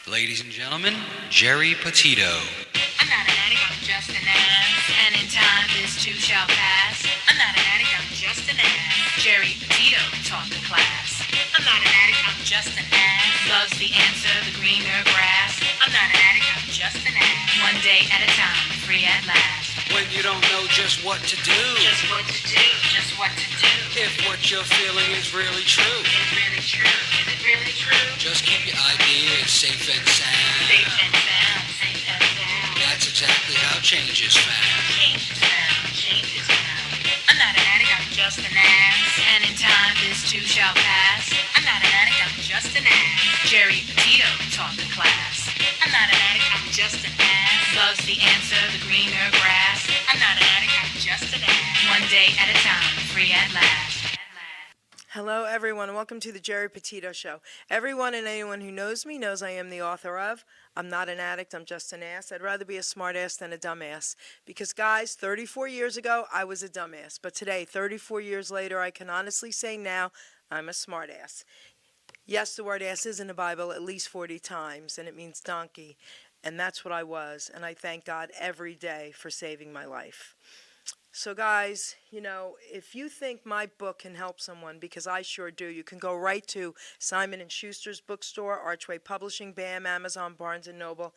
Ladies and gentlemen, Geri Petito. I'm not an addict, I'm just an ass. And in time, this too shall pass. I'm not an addict, I'm just an ass. Geri Petito taught the class. I'm not an addict, I'm just an ass. Loves the answer, the greener grass. I'm not an addict, I'm just an ass. One day at a time, free at last. When you don't know just what to do, Just what to do, just what to do. if what you're feeling is really true, Is really true, is it really true? just keep your ideas safe and sound. Safe and sound, safe and sound. That's exactly how change is found. Change is found, change is found. I'm not an addict, I'm just an ass. And in time, this too shall pass. I'm not an addict, I'm just an ass. Geri Petito taught the class. I'm not an addict, I'm just an ass. Loves the answer, the greener grass. I'm not an addict, I'm just an ass. One day at a time, free at last. Hello, everyone, and welcome to the Geri Petito Show. Everyone and anyone who knows me knows I am the author of I'm Not an Addict, I'm Just an Ass. I'd rather be a smart ass than a dumbass. Because, guys, 34 years ago, I was a dumbass. But today, 34 years later, I can honestly say now I'm a smart ass. Yes, the word ass is in the Bible at least 40 times, and it means donkey. And that's what I was, and I thank God every day for saving my life. So guys, you know, if you think my book can help someone, because I sure do, you can go right to Simon & Schuster's bookstore, Archway Publishing, BAM, Amazon, Barnes & Noble.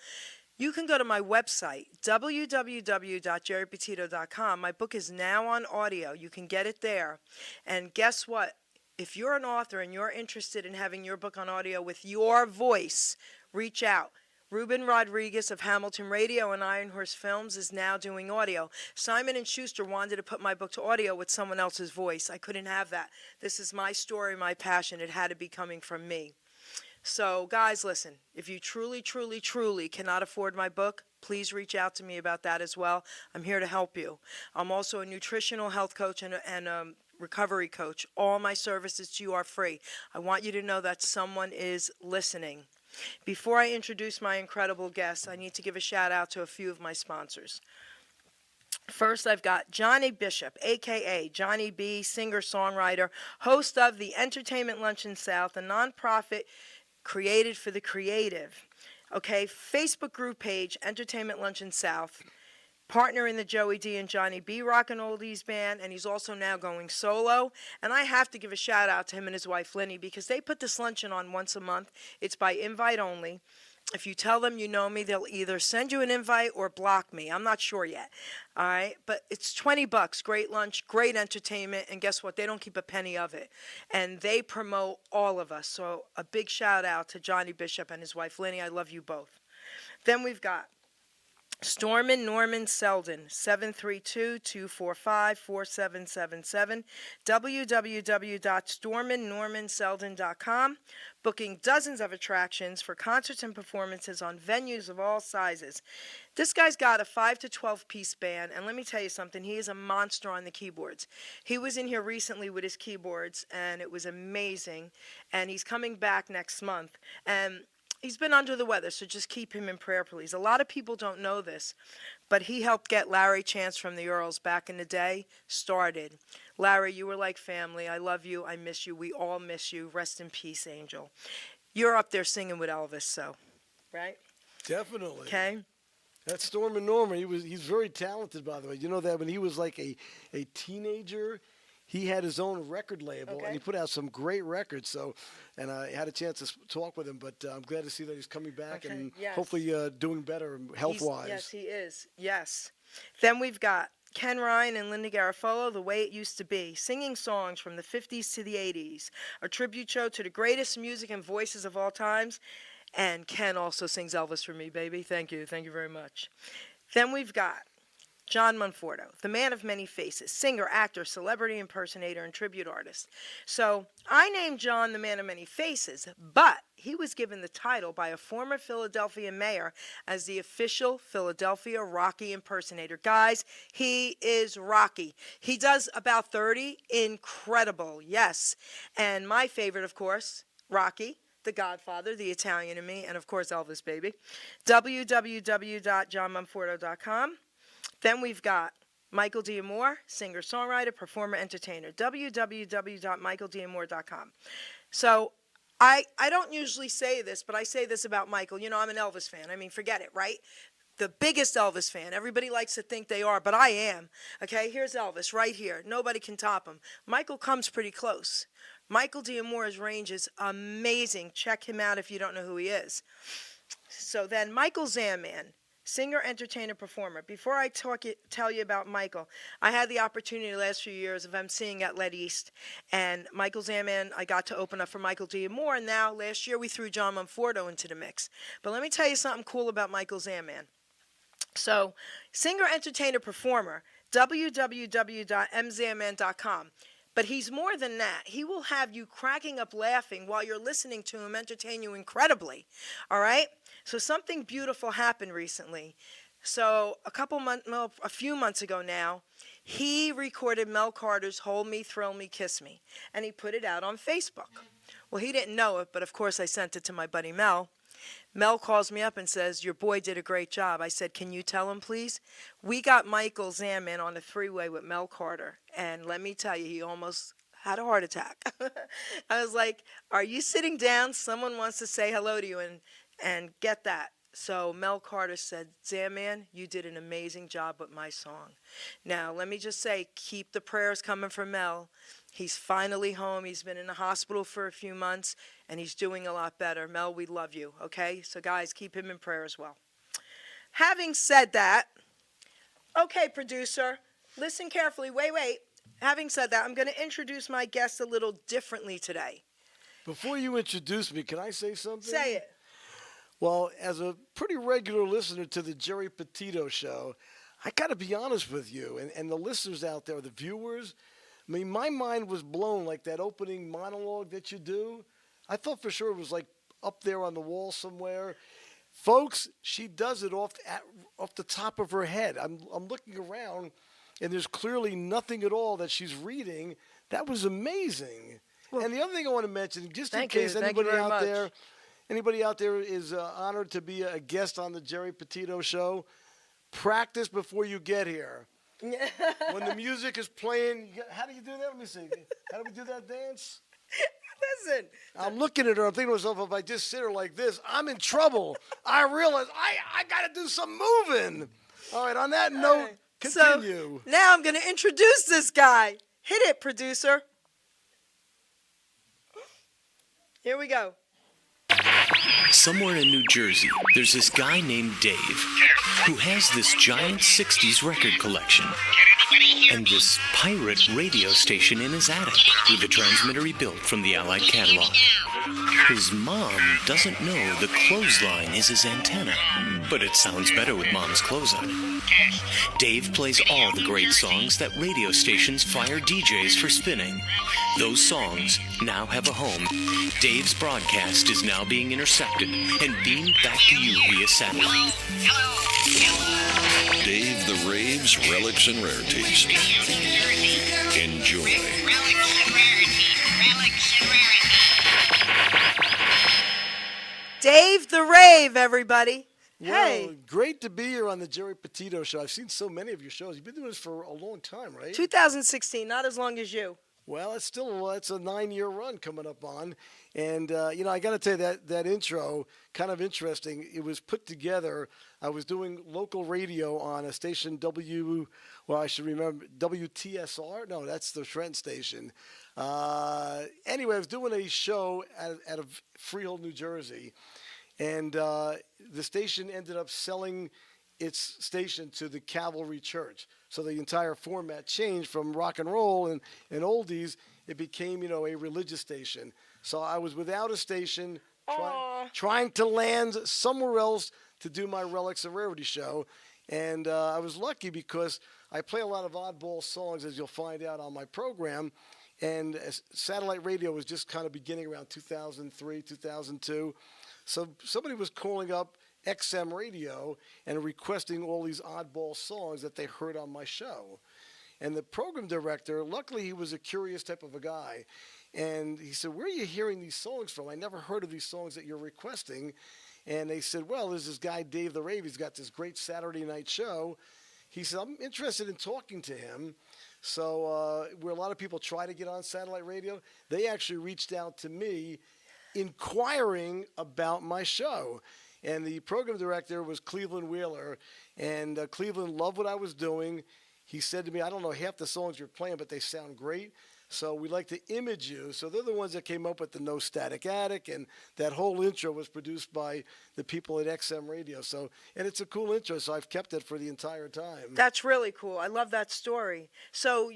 You can go to my website, www.geripetito.com. My book is now on audio. You can get it there. And guess what? If you're an author and you're interested in having your book on audio with your voice, reach out. Ruben Rodriguez of Hamilton Radio and Iron Horse Films is now doing audio. Simon & Schuster wanted to put my book to audio with someone else's voice. I couldn't have that. This is my story, my passion. It had to be coming from me. So, guys, listen. If you truly, truly, truly cannot afford my book, please reach out to me about that as well. I'm here to help you. I'm also a nutritional health coach and recovery coach. All my services to you are free. I want you to know that someone is listening. Before I introduce my incredible guests, I need to give a shout out to a few of my sponsors. First, I've got Johnny Bishop, a.k.a. Johnny B., singer-songwriter, host of the Entertainment Luncheon South, a nonprofit created for the creative. Okay, Facebook group page, Entertainment Luncheon South. Partner in the Joey D and Johnny B Rockin' Oldies band, and he's also now going solo. And I have to give a shout out to him and his wife Linny because they put this luncheon on once a month. It's by invite only. If you tell them you know me, they'll either send you an invite or block me. I'm not sure yet. All right, but it's $20. Great lunch, great entertainment, and guess what? They don't keep a penny of it, and they promote all of us. So a big shout out to Johnny Bishop and his wife Linny. I love you both. Then we've got Stormin' Norman Selden, 732-245-4777, www.storminnormanselden.com, booking dozens of attractions for concerts and performances on venues of all sizes. This guy's got a 5 to 12-piece band, and let me tell you something, he is a monster on the keyboards. He was in here recently with his keyboards, and it was amazing, and he's coming back next month. And he's been under the weather, so just keep him in prayer, please. A lot of people don't know this, but he helped get Larry Chance from the Earls back in the day started. Larry, you were like family. I love you. I miss you. We all miss you. Rest in peace, Angel. You're up there singing with Elvis, so, right? Definitely. Okay. That's Stormin' Norman. He's very talented, by the way. You know that when he was like a teenager, he had his own record label, and he put out some great records. So, and I had a chance to talk with him, but I'm glad to see that he's coming back and hopefully doing better health-wise. Yes, he is. Yes. Then we've got Ken Ryan and Linda Garofalo, The Way It Used to Be, singing songs from the 50s to the 80s, a tribute show to the greatest music and voices of all times. And Ken also sings Elvis for me, baby. Thank you. Thank you very much. Then we've got John Monforto, the man of many faces, singer, actor, celebrity impersonator, and tribute artist. So I named John the man of many faces, but he was given the title by a former Philadelphia mayor as the official Philadelphia Rocky impersonator. Guys, he is Rocky. He does about 30. Incredible, yes. And my favorite, of course, Rocky, The Godfather, The Italian in Me, and of course Elvis, baby. www.johnmonforto.com. Then we've got Michael D'Amore, singer-songwriter, performer, entertainer. www.michaeldamore.com. So I don't usually say this, but I say this about Michael. You know, I'm an Elvis fan. I mean, forget it, right? The biggest Elvis fan. Everybody likes to think they are, but I am. Okay, here's Elvis right here. Nobody can top him. Michael comes pretty close. Michael D'Amore's range is amazing. Check him out if you don't know who he is. So then, Michael Zaman, singer, entertainer, performer. Before I tell you about Michael, I had the opportunity the last few years of emceeing at Let East, and Michael Zaman, I got to open up for Michael D'Amore, and now last year we threw John Monforto into the mix. But let me tell you something cool about Michael Zaman. So, singer, entertainer, performer, www.mzaman.com. But he's more than that. He will have you cracking up laughing while you're listening to him entertain you incredibly. All right? So something beautiful happened recently. So a few months ago now, he recorded Mel Carter's Hold Me, Thrill Me, Kiss Me. And he put it out on Facebook. Well, he didn't know it, but of course I sent it to my buddy Mel. Mel calls me up and says, your boy did a great job. I said, can you tell him, please? We got Michael Zaman on the three-way with Mel Carter. And let me tell you, he almost had a heart attack. I was like, are you sitting down? Someone wants to say hello to you and get that. So Mel Carter said, Zaman, you did an amazing job with my song. Now, let me just say, keep the prayers coming for Mel. He's finally home. He's been in the hospital for a few months, and he's doing a lot better. Mel, we love you, okay? So, guys, keep him in prayer as well. Having said that, okay, producer, listen carefully. Wait. Having said that, I'm going to introduce my guest a little differently today. Before you introduce me, can I say something? Say it. Well, as a pretty regular listener to the Geri Petito show, I got to be honest with you and the listeners out there, the viewers. I mean, my mind was blown, like that opening monologue that you do. I thought for sure it was like up there on the wall somewhere. Folks, she does it off the top of her head. I'm looking around, and there's clearly nothing at all that she's reading. That was amazing. Well, and the other thing I want to mention, just in case anybody out there is honored to be a guest on the Geri Petito show, practice before you get here. When the music is playing, how do you do that? Let me see. How do we do that dance? Listen. I'm looking at her. I'm thinking to myself, if I just sit her like this, I'm in trouble. I realize I got to do some moving. All right, on that note, continue. So, now I'm going to introduce this guy. Hit it, producer. Here we go. Somewhere in New Jersey, there's this guy named Dave who has this giant 60s record collection and this pirate radio station in his attic with a transmitter he built from the Allied catalog. His mom doesn't know the clothesline is his antenna, but it sounds better with Mom's clothes on. Dave plays all the great songs that radio stations fire DJs for spinning. Those songs now have a home. Dave's broadcast is now being intercepted and beamed back to you via satellite. Dave the Rave's Relics and Rarities. Enjoy. Dave the Rave, everybody. Well, hey. Great to be here on the Geri Petito show. I've seen so many of your shows. You've been doing this for a long time, right? 2016, not as long as you. Well, it's a 9-year run coming up on. And, I got to tell you, that intro, kind of interesting. It was put together. I was doing local radio on a station I should remember, WTSR? No, that's the Trent station. Anyway, I was doing a show at a Freehold, New Jersey. And the station ended up selling its station to the Cavalry Church. So the entire format changed from rock and roll and oldies. It became, a religious station. So I was without a station, trying to land somewhere else to do my Relics and Rarity show. And I was lucky because I play a lot of oddball songs, as you'll find out on my program. And satellite radio was just kind of beginning around 2003, 2002. So somebody was calling up XM radio and requesting all these oddball songs that they heard on my show. And the program director, luckily he was a curious type of a guy, and he said, where are you hearing these songs from? I never heard of these songs that you're requesting. And they said, well, there's this guy, Dave the Rave. He's got this great Saturday night show. He said, I'm interested in talking to him. So where a lot of people try to get on satellite radio, they actually reached out to me inquiring about my show. And the program director was Cleveland Wheeler, and Cleveland loved what I was doing. He said to me, I don't know half the songs you're playing, but they sound great. So we'd like to image you. So they're the ones that came up with the No Static Attic, and that whole intro was produced by the people at XM Radio. So, and it's a cool intro, so I've kept it for the entire time. That's really cool. I love that story. So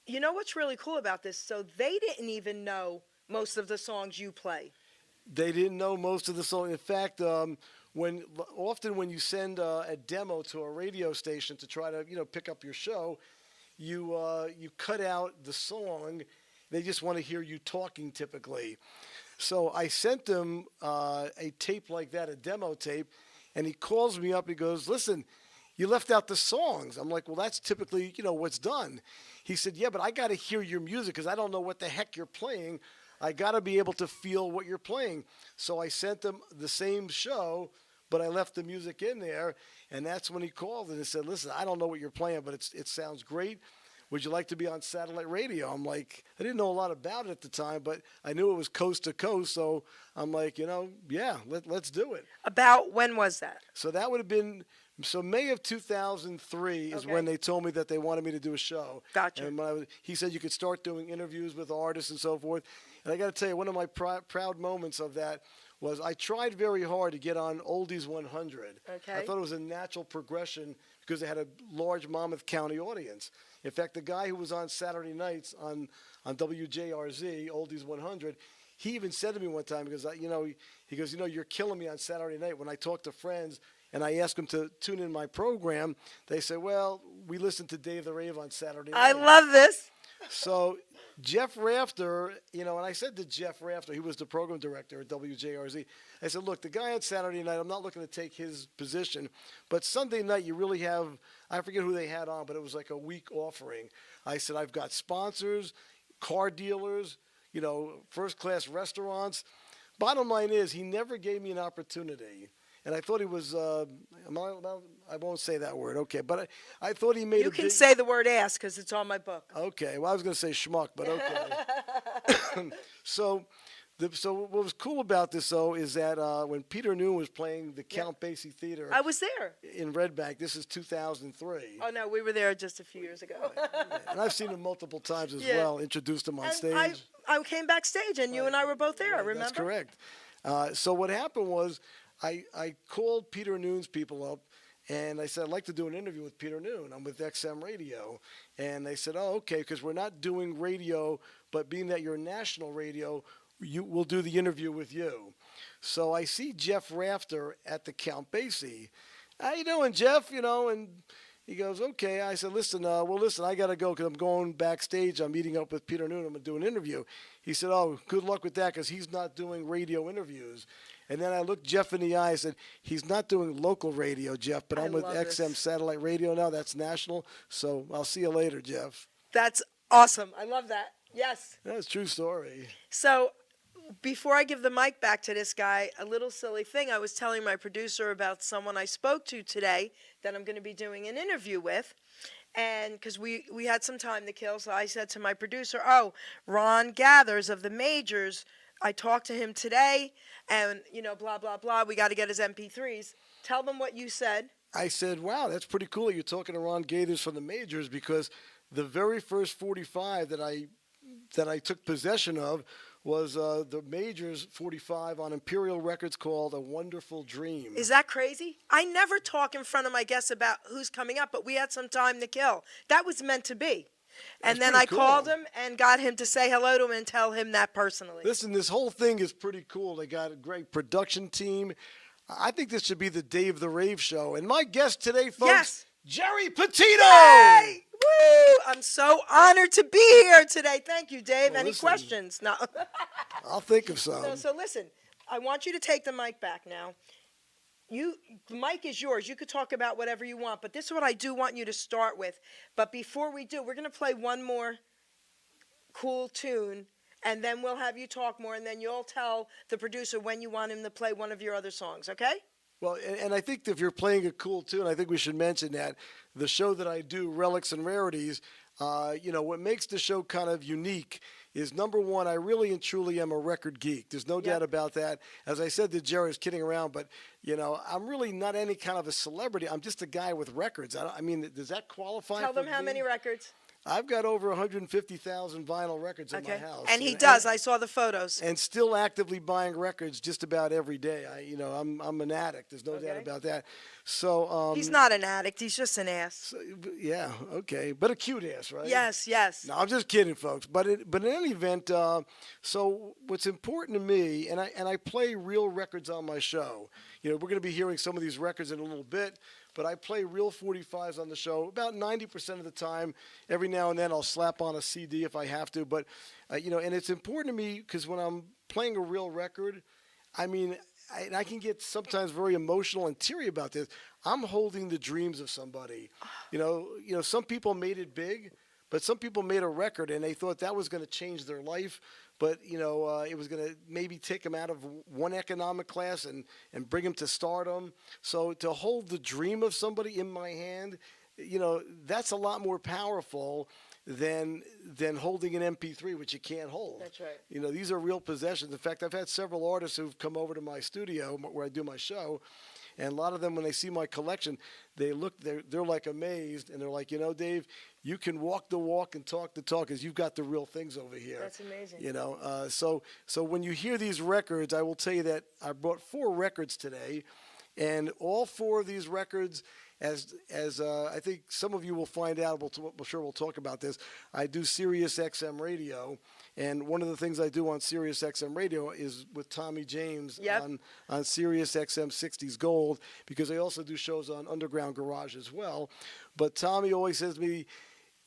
you know what's really cool about this? So they didn't even know most of the songs you play. They didn't know most of the songs. In fact, often when you send a demo to a radio station to try to pick up your show, you cut out the song. They just want to hear you talking typically. So I sent them a tape like that, a demo tape, and he calls me up. He goes, "Listen, you left out the songs." I'm like, "Well, that's typically what's done." He said, "Yeah, but I got to hear your music because I don't know what the heck you're playing. I got to be able to feel what you're playing." So I sent them the same show, but I left the music in there, and that's when he called and he said, "Listen, I don't know what you're playing, but it sounds great. Would you like to be on satellite radio?" I'm like, I didn't know a lot about it at the time, but I knew it was coast to coast, so I'm like, yeah, let's do it. About when was that? So that would have been May of 2003 is when they told me that they wanted me to do a show. Gotcha. And he said you could start doing interviews with artists and so forth. And I got to tell you, one of my proud moments of that was I tried very hard to get on Oldies 100. Okay. I thought it was a natural progression because they had a large Monmouth County audience. In fact, the guy who was on Saturday nights on WJRZ, Oldies 100, he even said to me one time, because he goes, "You're killing me on Saturday night." When I talk to friends and I ask them to tune in my program, they say, "Well, we listen to Dave the Rave on Saturday night." I love this. So Jeff Rafter, and I said to Jeff Rafter, he was the program director at WJRZ, I said, "Look, the guy on Saturday night, I'm not looking to take his position, but Sunday night you really have," I forget who they had on, but it was like a week offering. I said, "I've got sponsors, car dealers, first-class restaurants." Bottom line is, he never gave me an opportunity. And I thought he was, I won't say that word, okay. But I thought he made You can say the word ass because it's on my book. Okay, well, I was going to say schmuck, but okay. So what was cool about this, though, is that when Peter Noon was playing the Count Basie Theater. I was there. In Red Bank, this is 2003. Oh, no, we were there just a few years ago. And I've seen him multiple times as well, introduced him on stage. I came backstage, and you and I were both there, remember? That's correct. So what happened was, I called Peter Noon's people up, and I said, "I'd like to do an interview with Peter Noon. I'm with XM Radio." And they said, "Oh, okay, because we're not doing radio, but being that you're national radio, we'll do the interview with you." So I see Jeff Rafter at the Count Basie. "How you doing, Jeff?" And he goes, "Okay." I said, listen, I got to go because I'm going backstage. I'm meeting up with Peter Noon. I'm going to do an interview." He said, "Oh, good luck with that because he's not doing radio interviews." And then I looked Jeff in the eye and said, "He's not doing local radio, Jeff, but I'm with XM Satellite Radio now. That's national. So I'll see you later, Jeff." That's awesome. I love that. Yes. That's a true story. So before I give the mic back to this guy, a little silly thing. I was telling my producer about someone I spoke to today that I'm going to be doing an interview with. And because we had some time to kill, so I said to my producer, "Oh, Ron Gathers of the Majors, I talked to him today, and, blah, blah, blah. We got to get his MP3s. Tell them what you said." I said, "Wow, that's pretty cool. You're talking to Ron Gathers from the Majors," because the very first 45 that I took possession of was the Majors 45 on Imperial Records called "A Wonderful Dream." Is that crazy? I never talk in front of my guests about who's coming up, but we had some time to kill. That was meant to be. And then I called him and got him to say hello to him and tell him that personally. Listen, this whole thing is pretty cool. They got a great production team. I think this should be the Dave the Rave show. And my guest today, folks, Geri Petito. Yay! Woo! I'm so honored to be here today. Thank you, Dave. Well, Any questions? No. I'll think of some. No, so listen, I want you to take the mic back now. The mic is yours. You could talk about whatever you want, but this is what I do want you to start with. But before we do, we're going to play one more cool tune, and then we'll have you talk more, and then you'll tell the producer when you want him to play one of your other songs, okay? Well, and I think if you're playing a cool tune, I think we should mention that the show that I do, Relics and Rarities, what makes the show kind of unique is number one, I really and truly am a record geek. There's no doubt about that. As I said to Jerry, I was kidding around, but, you know, I'm really not any kind of a celebrity. I'm just a guy with records. I mean, does that qualify? Tell them how many records. I've got over 150,000 vinyl records in my house. And he does. I saw the photos. And still actively buying records just about every day. I'm an addict. There's no doubt about that. So he's not an addict. He's just an ass. So, yeah, okay, but a cute ass, right? Yes, yes. No, I'm just kidding, folks. But in any event, so what's important to me, and I play real records on my show. You know, we're going to be hearing some of these records in a little bit. But I play real 45s on the show about 90% of the time. Every now and then I'll slap on a CD if I have to. But, you know, and it's important to me because when I'm playing a real record, I mean, I can get sometimes very emotional and teary about this. I'm holding the dreams of somebody. You know, some people made it big, but some people made a record and they thought that was going to change their life. But, you know, it was going to maybe take them out of one economic class and bring them to stardom. So to hold the dream of somebody in my hand, you know, that's a lot more powerful than holding an MP3, which you can't hold. That's right. You know, these are real possessions. In fact, I've had several artists who've come over to my studio where I do my show. And a lot of them, when they see my collection, they're like amazed. And they're like, you know, Dave, you can walk the walk and talk the talk because you've got the real things over here. That's amazing. You know, so when you hear these records, I will tell you that I brought 4 records today. And all 4 of these records, as I think some of you will find out, we're sure we'll talk about this, I do Sirius XM radio. And one of the things I do on Sirius XM radio is with Tommy James on Sirius XM 60s Gold, because I also do shows on Underground Garage as well. But Tommy always says to me,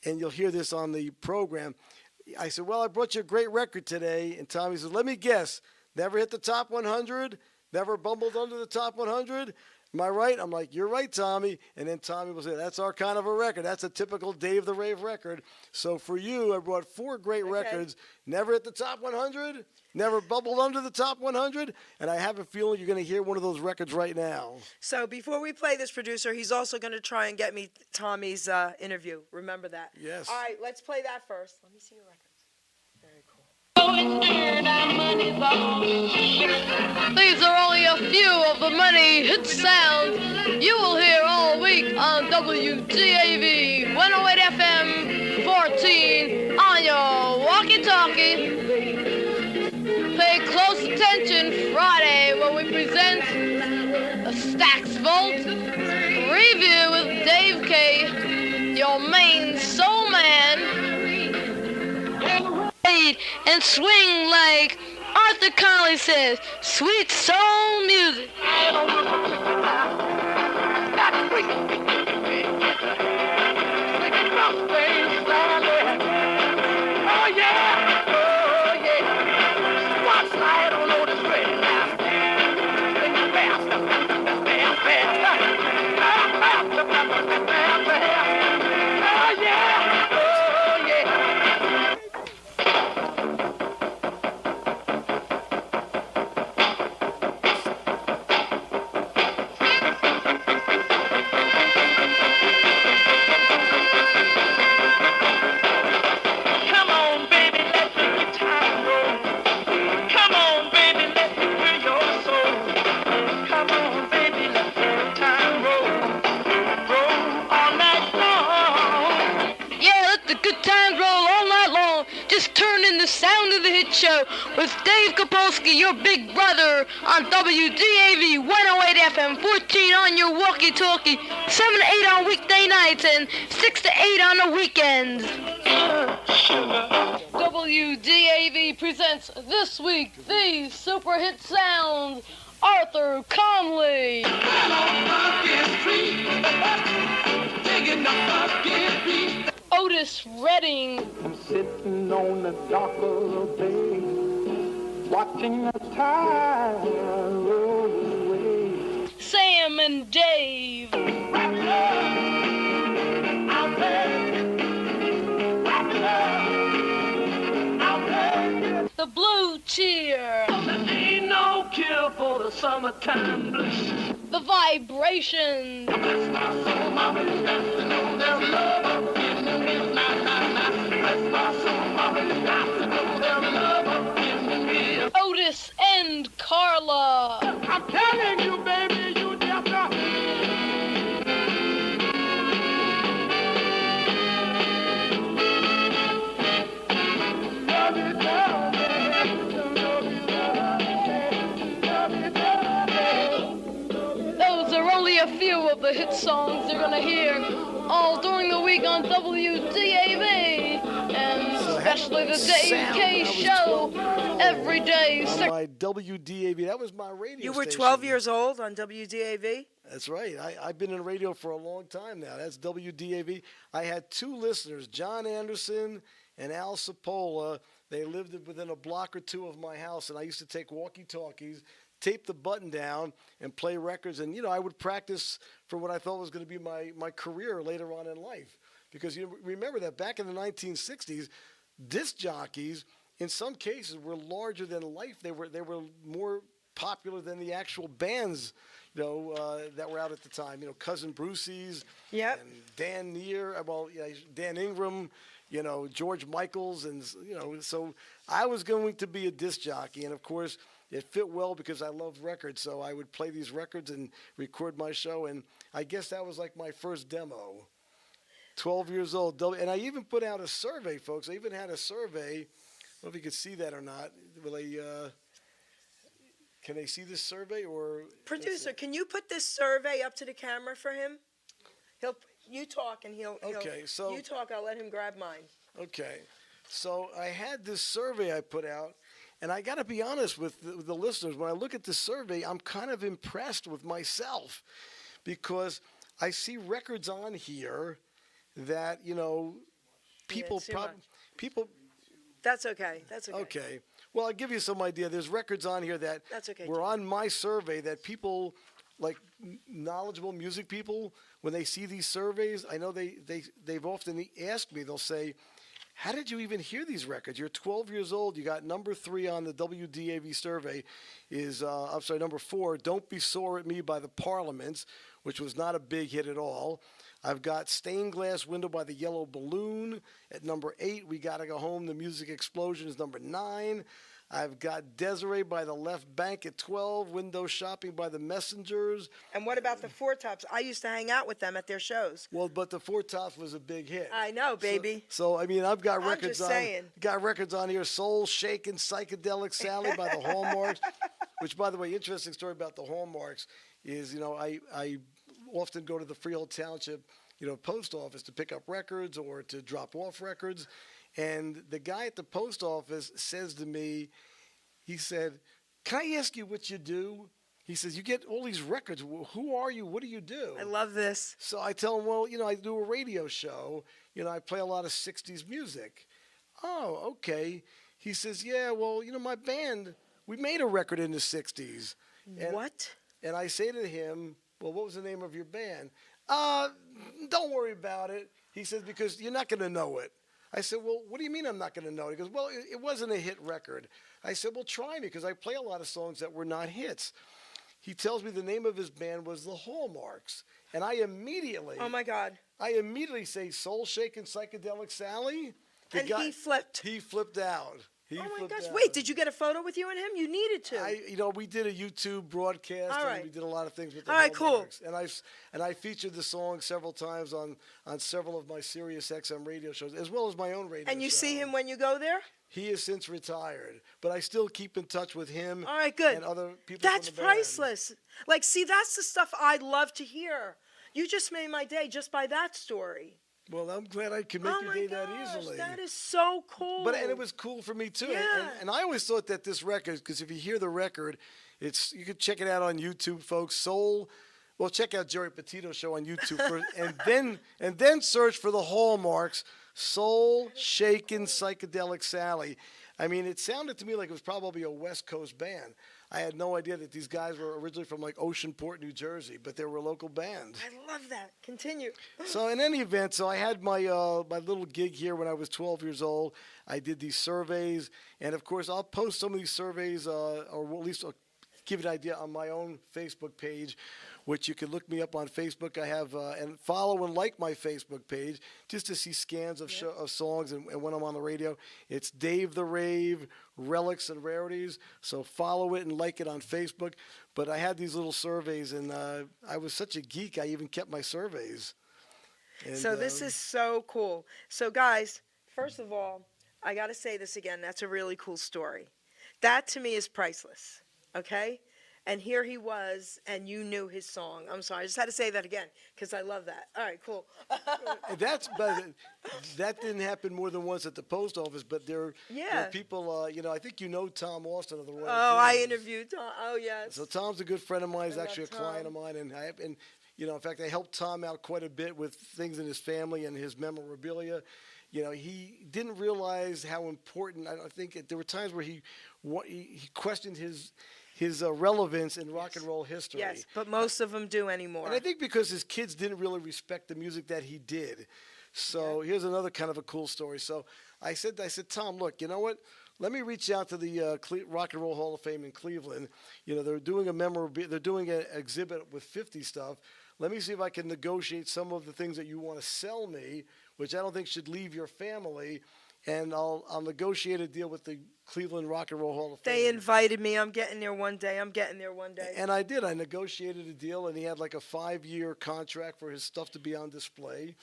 and you'll hear this on the program, I said, well, I brought you a great record today. And Tommy says, let me guess, never hit the top 100? Never bumbled under the top 100? Am I right? I'm like, you're right, Tommy. And then Tommy will say, that's our kind of a record. That's a typical Dave the Rave record. So for you, I brought 4 great records. Never at the top 100, never bubbled under the top 100, and I have a feeling you're going to hear one of those records right now. So before we play this, producer, he's also going to try and get me Tommy's interview. Remember that. Yes. All right, let's play that first. Let me see your records. Very cool. These are only a few of the many hit sounds you will hear all week on WGAV 108 FM 14 on your walkie-talkie. Pay close attention Friday when we present the Stax Vault Review with Dave K, your main soul man. And swing like Arthur Conley says, sweet soul music. Oh yeah, oh yeah. Watch slide on over the train now. Oh yeah, oh yeah. Show with Dave Kapulsky, your big brother, on WGAV 108 FM 14 on your walkie-talkie, 7 to 8 on weekday nights and 6 to 8 on the weekends. WGAV presents this week the super hit sounds, Arthur Conley. Otis Redding. I'm sitting on the dock of the bay, watching the tide roll away. Sam and Dave. Wrap it up, out there. Wrap it up, out there. The Blue Cheer. There ain't no cure for the summertime blues. The Vibration. Bless my soul, mama, you got to know there's love in the midnight. Bless my soul, mama, you got to know hit songs you're gonna hear all during the week on WDAV, and especially the Dave K Show every day. On my WDAV, that was my radio You were station. 12 years old on WDAV? That's right. I've been in radio for a long time now. That's WDAV. I had two listeners, John Anderson and Al Cipolla. They lived within a block or two of my house, and I used to take walkie-talkies, tape the button down, and play records. And, I would practice for what I thought was going to be my career later on in life. Because you remember that back in the 1960s, disc jockeys, in some cases, were larger than life. They were more popular than the actual bands, that were out at the time. Cousin Brucey's, Yep. and Dan Neer, Dan Ingram, George Michaels, and so I was going to be a disc jockey, and of course it fit well because I loved records. So I would play these records and record my show, and I guess that was like my first demo. 12 years old, and I even put out a survey, folks. I even had a survey. I don't know if you could see that or not. Can they see this survey or? Producer, can you put this survey up to the camera for him? You talk and he'll. Okay, so you talk. I'll let him grab mine. Okay, so I had this survey I put out, and I got to be honest with the listeners. When I look at this survey, I'm kind of impressed with myself because I see records on here that people people. That's okay. That's okay. Okay. Well, I'll give you some idea. There's records on here that were on my survey that people, like knowledgeable music people, when they see these surveys, I know they've often asked me, they'll say, how did you even hear these records? You're 12 years old. You got number 3 on the WDAV survey number 4, Don't Be Sore at Me by the Parliaments, which was not a big hit at all. I've got Stained Glass Window by the Yellow Balloon at number 8. We Gotta Go Home, The Music Explosion is number 9. I've got Desiree by the Left Bank at 12. Window Shopping by the Messengers. And what about the Four Tops? I used to hang out with them at their shows. Well, but the Four Tops was a big hit. I know, baby. So I mean, I've got I'm records just saying. Got records on here. Soul Shakin' Psychedelic Sally by the Hallmarks. Which, by the way, interesting story about the Hallmarks is, I often go to the Freehold Township, post office to pick up records or to drop off records. And the guy at the post office says to me, he said, can I ask you what you do? He says, you get all these records. Who are you? What do you do? I love this. So I tell him, well, I do a radio show. I play a lot of 60s music. Oh, okay. He says, yeah, well, my band, we made a record in the 60s. What? And I say to him, well, what was the name of your band? Don't worry about it. He says, because you're not going to know it. I said, well, what do you mean I'm not going to know it? He goes, well, it wasn't a hit record. I said, well, try me, because I play a lot of songs that were not hits. He tells me the name of his band was the Hallmarks. And I immediately... Oh, my God. I immediately say, Soul Shakin' Psychedelic Sally. He flipped. He flipped out. Oh my gosh! Wait, did you get a photo with you and him? You needed to. We did a YouTube broadcast. All right. And we did a lot of things with the All right, cool. Hallmarks. And I featured the song several times on several of my Sirius XM radio shows, as well as my own radio show. And you see him when you go there? He has since retired, but I still keep in touch with him. All right, good. And other people. That's from the band. priceless. Like, see, that's the stuff I'd love to hear. You just made my day just by that story. Well, I'm glad I could make your day that easily. That is so cool. And it was cool for me too. Yeah. And I always thought that this record, because if you hear the record, you could check it out on YouTube, folks. Well, check out Geri Petito show on YouTube first, and then search for the Hallmarks. Soul Shakin' Psychedelic Sally. I mean, it sounded to me like it was probably a West Coast band. I had no idea that these guys were originally from like Oceanport, New Jersey, but they were a local band. I love that. Continue. So in any event, I had my my little gig here when I was 12 years old. I did these surveys, and of course, I'll post some of these surveys, or at least I'll give you an idea on my own Facebook page, which you can look me up on Facebook. I have and follow and like my Facebook page just to see scans of songs and when I'm on the radio. It's Dave the Rave, Relics and Rarities. So follow it and like it on Facebook. But I had these little surveys, and I was such a geek, I even kept my surveys. And, so this is so cool. So guys, first of all, I got to say this again. That's a really cool story. That to me is priceless. Okay? and here he was, and you knew his song. I'm sorry, I just had to say that again because I love that. All right, cool. But that didn't happen more than once at the post office. But there are people. You know, I think you know Tom Austin of the Royal. Oh, I Kings. interviewed Tom. Oh, yes. So Tom's a good friend of mine. He's I actually a love client Tom. of mine, and you know, in fact, I helped Tom out quite a bit with things in his family and his memorabilia. You know, he didn't realize how important. I think there were times where he questioned his relevance in rock and roll history. Yes, but most of them do anymore. And I think because his kids didn't really respect the music that he did. So here's another kind of a cool story. So I said, Tom, look, you know what? Let me reach out to the Rock and Roll Hall of Fame in Cleveland. You know, they're doing an exhibit with 50 stuff. Let me see if I can negotiate some of the things that you want to sell me, which I don't think should leave your family, and I'll negotiate a deal with the Cleveland Rock and Roll Hall of Fame. They invited me. I'm getting there one day. And I did. I negotiated a deal, and he had like a 5-year contract for his stuff to be on display.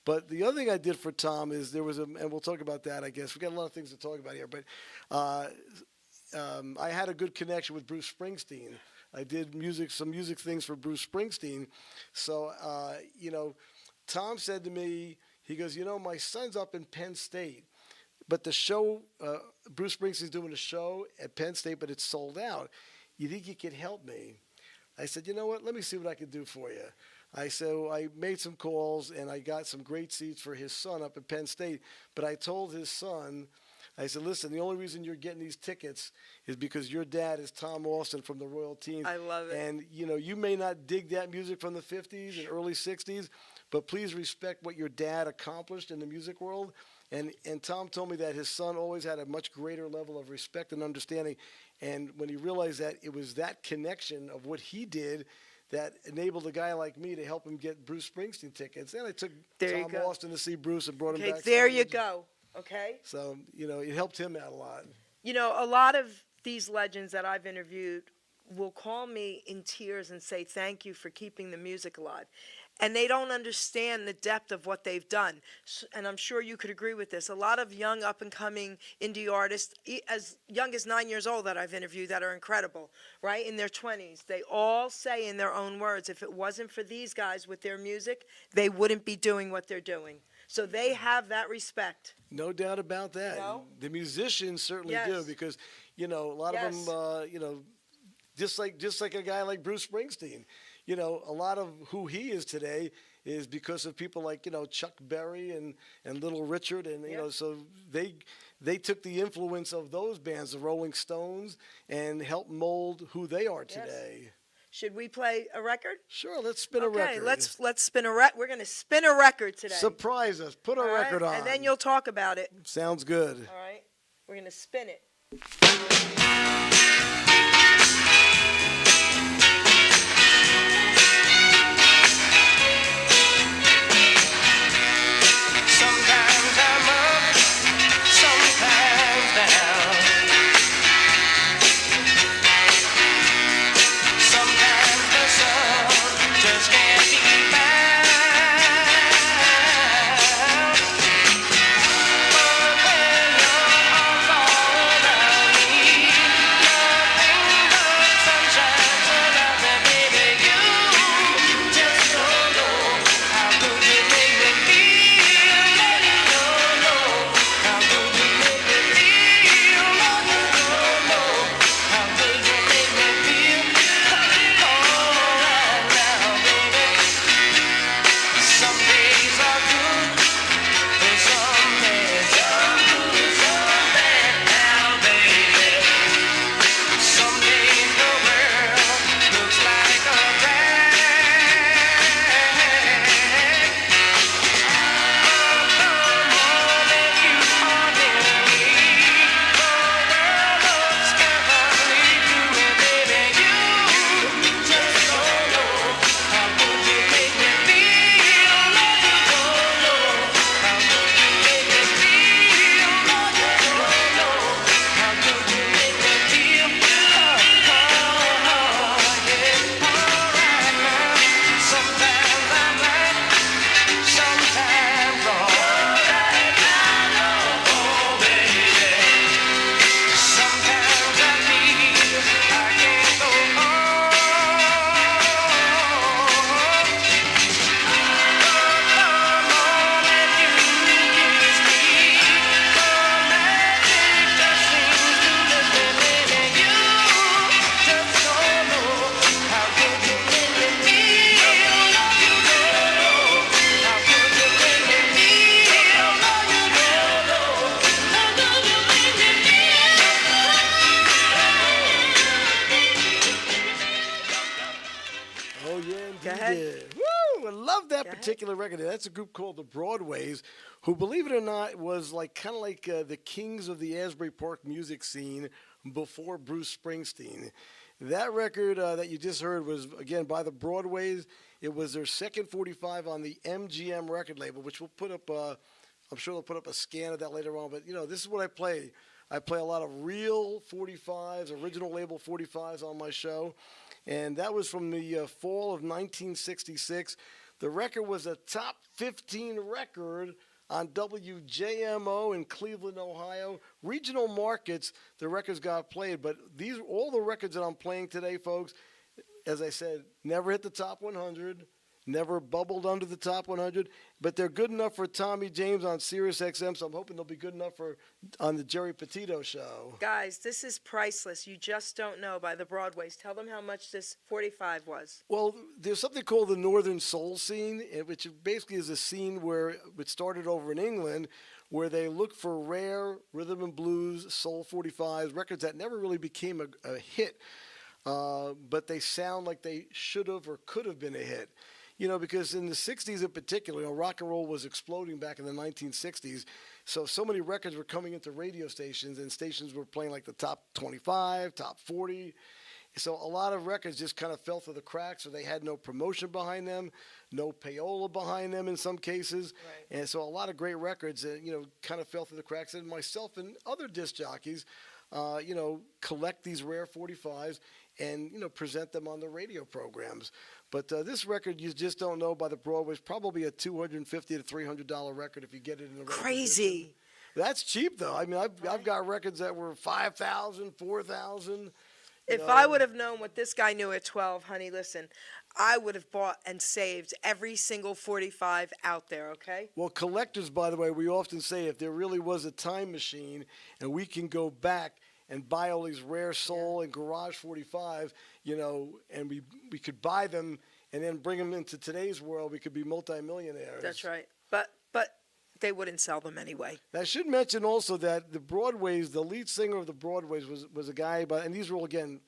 But the other thing I did for Tom is and we'll talk about that, I guess. We got a lot of things to talk about here, but I had a good connection with Bruce Springsteen. I did some music things for Bruce Springsteen. So, you know, Tom said to me, he goes, you know, my son's up in Penn State, but the show, Bruce Springsteen's doing a show at Penn State, but it's sold out. You think you could help me? I said, you know what, let me see what I can do for you. So I made some calls, and I got some great seats for his son up at Penn State. But I told his son, I said, listen, the only reason you're getting these tickets is because your dad is Tom Austin from the Royal Teens. I love it. And, you know, you may not dig that music from the 50s and early 60s, but please respect what your dad accomplished in the music world. And Tom told me that his son always had a much greater level of respect and understanding. And when he realized that it was that connection of what he did that enabled a guy like me to help him get Bruce Springsteen tickets. And I took Tom Austin to see Bruce and brought him back. There you go. Okay. So, you know, it helped him out a lot. You know, a lot of these legends that I've interviewed will call me in tears and say, thank you for keeping the music alive. And they don't understand the depth of what they've done. And I'm sure you could agree with this. A lot of young, up-and-coming indie artists, as young as 9 years old that I've interviewed, that are incredible, right, in their 20s, they all say in their own words, if it wasn't for these guys with their music, they wouldn't be doing what they're doing. So they have that respect. No doubt about that. No? The musicians certainly do, because, you know, a lot of them, you know, just like a guy like Bruce Springsteen. You know, a lot of who he is today is because of people like, you know, Chuck Berry and Little Richard. And, you know, so they took the influence of those bands, the Rolling Stones, and helped mold who they are today. Should we play a record? Sure, let's spin a record. Okay, let's spin a record. We're going to spin a record today. Surprise us. Put a record on. And then you'll talk about it. Sounds good. All right. We're going to spin it. Sometimes I'm up, sometimes down. Sometimes the sun just can't be found. But when your arms all around me, nothing love that particular record. That's a group called the Broadways, who, believe it or not, was like kind of like the kings of the Asbury Park music scene before Bruce Springsteen. That record that you just heard was, again, by the Broadways. It was their second 45 on the MGM record label, which we'll put up, I'm sure they'll put up a scan of that later on. But, this is what I play. I play a lot of real 45s, original label 45s on my show. And that was from the fall of 1966. The record was a top 15 record on WJMO in Cleveland, Ohio. Regional markets, the records got played. But all the records that I'm playing today, folks, as I said, never hit the top 100, never bubbled under the top 100, but they're good enough for Tommy James on Sirius XM, so I'm hoping they'll be good enough on the Geri Petito show. Guys, this is priceless. You just don't know by the Broadways. Tell them how much this 45 was. Well, there's something called the Northern Soul scene, which basically is a scene where it started over in England, where they look for rare rhythm and blues, soul 45s, records that never really became a hit, but they sound like they should have or could have been a hit. Because in the 60s in particular, rock and roll was exploding back in the 1960s. So many records were coming into radio stations, and stations were playing like the top 25, top 40. So a lot of records just kind of fell through the cracks, or they had no promotion behind them, no payola behind them in some cases. Right. And so a lot of great records, kind of fell through the cracks. And myself and other disc jockeys, collect these rare 45s and, present them on the radio programs. But this record, you just don't know by the Broadways, probably a $250 to $300 record if you get it in the radio. Crazy. That's cheap, though. I mean, I've got records that were $5,000, $4,000. If I would have known what this guy knew at 12, honey, listen, I would have bought and saved every single 45 out there, okay? Well, collectors, by the way, we often say if there really was a time machine and we can go back and buy all these rare soul and garage 45s, and we could buy them and then bring them into today's world, we could be multimillionaires. That's right. But they wouldn't sell them anyway. I should mention also that the Broadways, the lead singer of the Broadways was a guy, and these were all, again,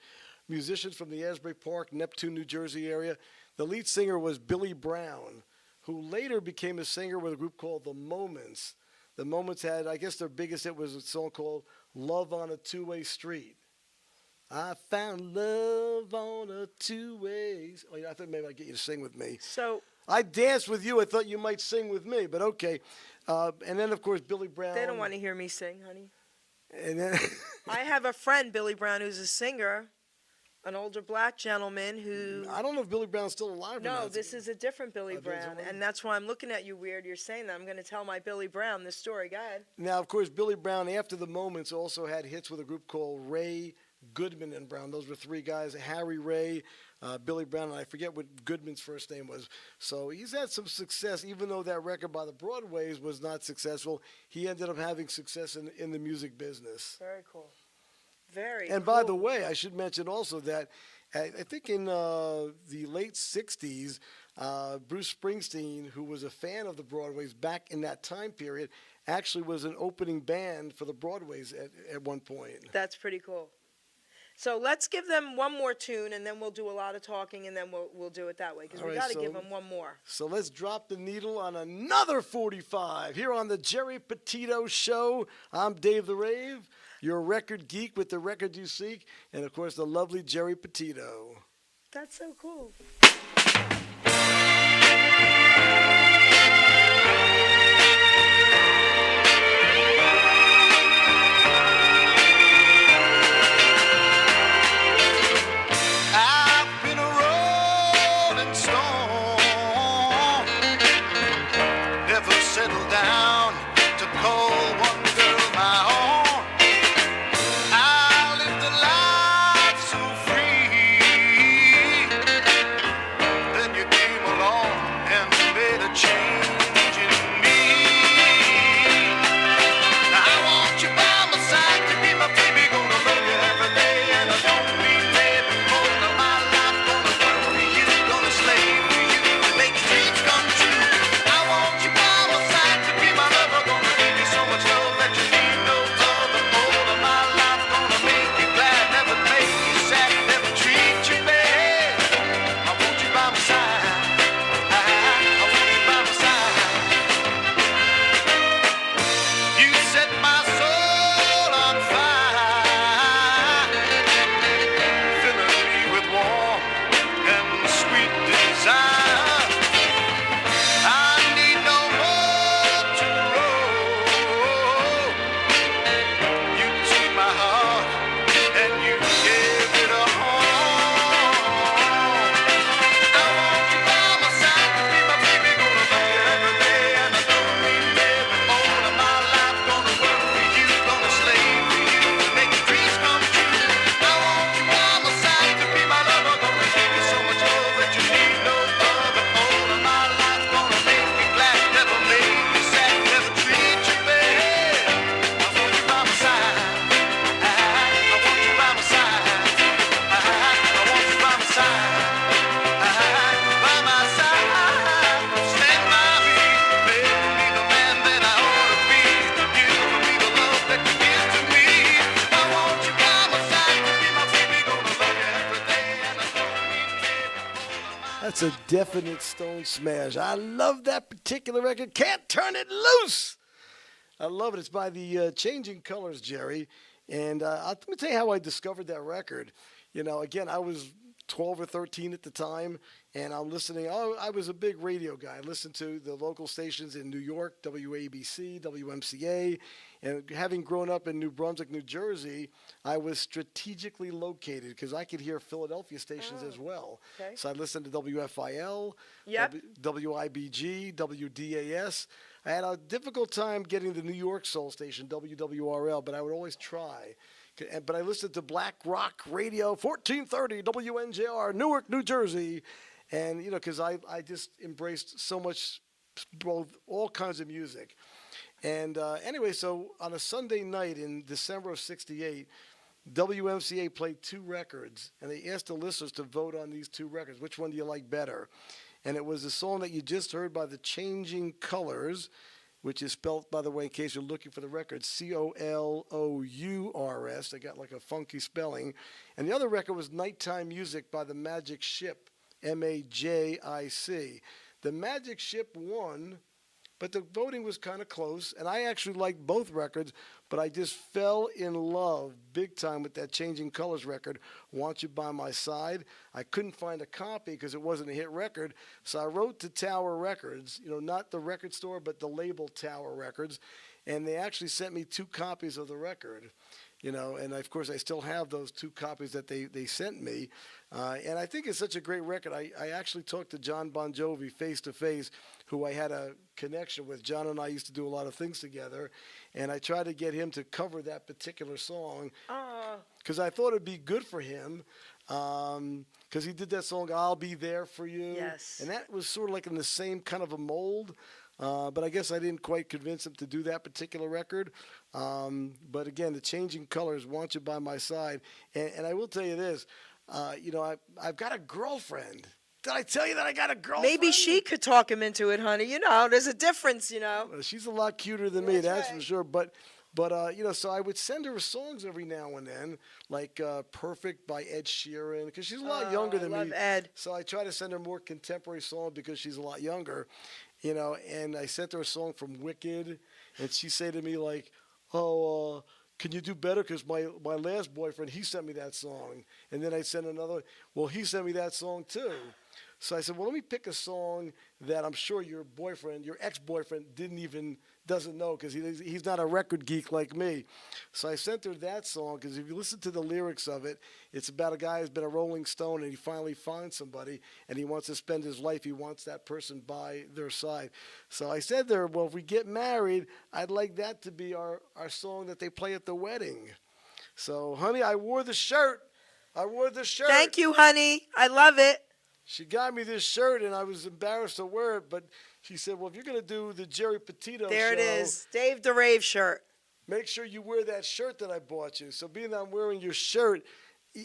musicians from the Asbury Park, Neptune, New Jersey area. The lead singer was Billy Brown, who later became a singer with a group called The Moments. The Moments had, I guess their biggest hit was a song called Love on a Two-Way Street. I found love on a two-way. Oh, I thought maybe I'd get you to sing with me. So I danced with you. I thought you might sing with me, but okay. And then, of course, Billy Brown. They don't want to hear me sing, honey. And then I have a friend, Billy Brown, who's a singer, an older black gentleman who... I don't know if Billy Brown's still alive or not. No, this is a different Billy Brown, and that's why I'm looking at you weird. You're saying that. I'm going to tell my Billy Brown this story. Go ahead. Now, of course, Billy Brown, after the Moments, also had hits with a group called Ray, Goodman, and Brown. Those were three guys, Harry Ray, Billy Brown, and I forget what Goodman's first name was. So he's had some success, even though that record by the Broadways was not successful. He ended up having success in the music business. Very cool. Very And cool. by the way, I should mention also that I think in the late 60s, Bruce Springsteen, who was a fan of the Broadways back in that time period, actually was an opening band for the Broadways at one point. That's pretty cool. So let's give them one more tune, and then we'll do a lot of talking, and then we'll do it that way, because we got to give them one more. So let's drop the needle on another 45 here on the Geri Petito Show. I'm Dave the Rave, your record geek with the record you seek, and of course the lovely Geri Petito. That's so cool. That's a definite Stone smash. I love that particular record. Can't Turn It Loose. I love it. It's by the Changing Colors, Jerry. And let me tell you how I discovered that record. You know, again, I was 12 or 13 at the time, and I'm listening. I was a big radio guy. I listened to the local stations in New York, WABC, WMCA, and having grown up in New Brunswick, New Jersey, I was strategically located because I could hear Philadelphia stations as well. Okay. So I listened to WFIL, Yep. WIBG, WDAS. I had a difficult time getting the New York soul station, WWRL, but I would always try. But I listened to Black Rock Radio, 1430 WNJR, Newark, New Jersey. And, you know, because I just embraced so much, both all kinds of music. And anyway, so on a Sunday night in December of 68, WMCA played 2 records. And they asked the listeners to vote on these 2 records. Which one do you like better? And it was the song that you just heard by the Changing Colors, which is spelled, by the way, in case you're looking for the record, Colours. They got like a funky spelling. And the other record was Nighttime Music by the Magic Ship, MAJIC. The Magic Ship won, but the voting was kind of close. And I actually liked both records, but I just fell in love big time with that Changing Colors record, Want You By My Side. I couldn't find a copy because it wasn't a hit record, so I wrote to Tower Records, you know, not the record store, but the label Tower Records, and they actually sent me 2 copies of the record, you know, and of course I still have those 2 copies that they sent me, and I think it's such a great record. I actually talked to John Bon Jovi face to face, who I had a connection with. John and I used to do a lot of things together, and I tried to get him to cover that particular song because I thought it'd be good for him, because he did that song I'll Be There For You. Yes. And that was sort of like in the same kind of a mold, but I guess I didn't quite convince him to do that particular record. But again, the Changing Colors, Want You By My Side. And I will tell you this, you know, I've got a girlfriend. Did I tell you that I got a girlfriend? Maybe she could talk him into it, honey. You know, there's a difference, you know. She's a lot cuter than me, that's right. for sure. But you know, so I would send her songs every now and then, like Perfect by Ed Sheeran, because she's a lot younger than I love me. Ed. So I try to send her more contemporary songs because she's a lot younger, you know. And I sent her a song from Wicked, and she said to me like, oh, can you do better? Because my last boyfriend, he sent me that song. And then I sent another, well, he sent me that song too. So I said, well, let me pick a song that I'm sure your ex-boyfriend doesn't know, because he's not a record geek like me. So I sent her that song, because if you listen to the lyrics of it, it's about a guy who's been a Rolling Stone, and he finally finds somebody, and he wants to spend his life. He wants that person by their side. So I said to her, well, if we get married, I'd like that to be our song that they play at the wedding. So, honey, I wore the shirt. Thank you, honey. I love it. She got me this shirt, and I was embarrassed to wear it, but she said, well, if you're going to do the Geri Petito There show, it is. Dave the Rave shirt. make sure you wear that shirt that I bought you. So being that I'm wearing your shirt,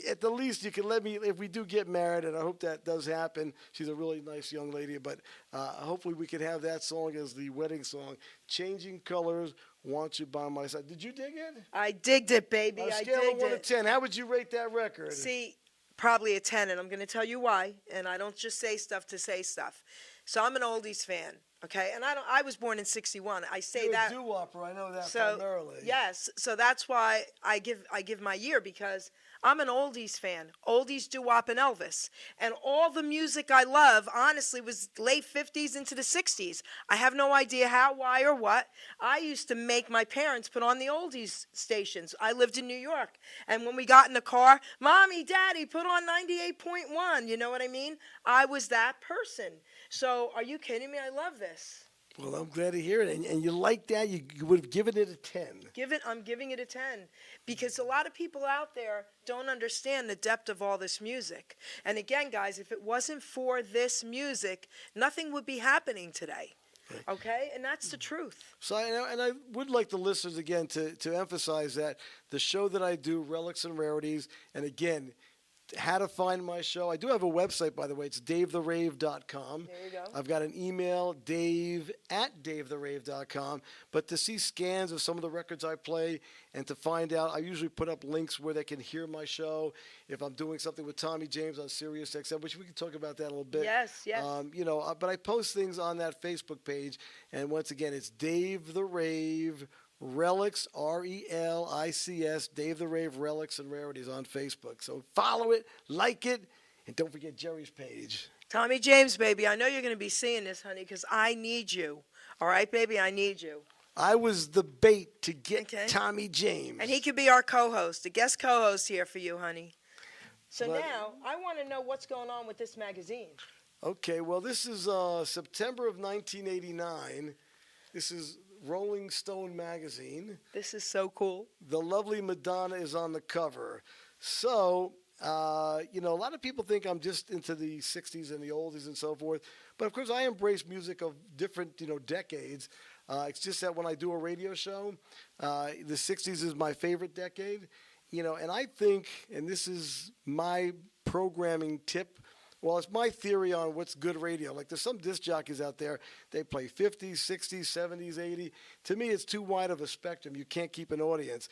at the least you can let me, if we do get married, and I hope that does happen. She's a really nice young lady, but hopefully we can have that song as the wedding song. Changing Colors, Want You By My Side. Did you dig it? I digged it, baby. On a I scale digged of 1 to it. 10, how would you rate that record? See, probably a 10, and I'm going to tell you why. And I don't just say stuff to say stuff. So I'm an oldies fan, okay? And I was born in '61. I say You're that. a doo-wopper, I know that So primarily. yes, so that's why I give my year, because I'm an oldies fan. Oldies, doo-wop, and Elvis. And all the music I love, honestly, was late 50s into the 60s. I have no idea how, why, or what. I used to make my parents put on the oldies stations. I lived in New York. And when we got in the car, Mommy, Daddy, put on 98.1. You know what I mean? I was that person. So are you kidding me? I love this. Well, I'm glad to hear it. And you like that? You would have given it a 10. I'm giving it a 10, because a lot of people out there don't understand the depth of all this music. And again, guys, if it wasn't for this music, nothing would be happening today. Okay? And that's the truth. So I would like the listeners, again, to emphasize that the show that I do, Relics and Rarities, and again, how to find my show. I do have a website, by the way. It's davetherave.com. There you go. I've got an email, dave@davetherave.com. But to see scans of some of the records I play and to find out, I usually put up links where they can hear my show. If I'm doing something with Tommy James on Sirius XM, which we can talk about that a little bit. Yes, yes. But I post things on that Facebook page. And once again, it's Dave the Rave Relics, RELICS, Dave the Rave Relics and Rarities on Facebook. So follow it, like it, and don't forget Geri's page. Tommy James, baby, I know you're going to be seeing this, honey, because I need you. All right, baby, I need you. I was the bait to get Okay. Tommy James. And he could be our co-host, a guest co-host here for you, honey. So But- now, I want to know what's going on with this magazine. Okay, well, this is September of 1989. This is Rolling Stone magazine. This is so cool. The lovely Madonna is on the cover. So, a lot of people think I'm just into the 60s and the oldies and so forth. But, of course, I embrace music of different, decades. It's just that when I do a radio show, the 60s is my favorite decade. And I think, and this is my programming tip, well, it's my theory on what's good radio. Like, there's some disc jockeys out there, they play 50s, 60s, 70s, 80s. To me, it's too wide of a spectrum. You can't keep an audience,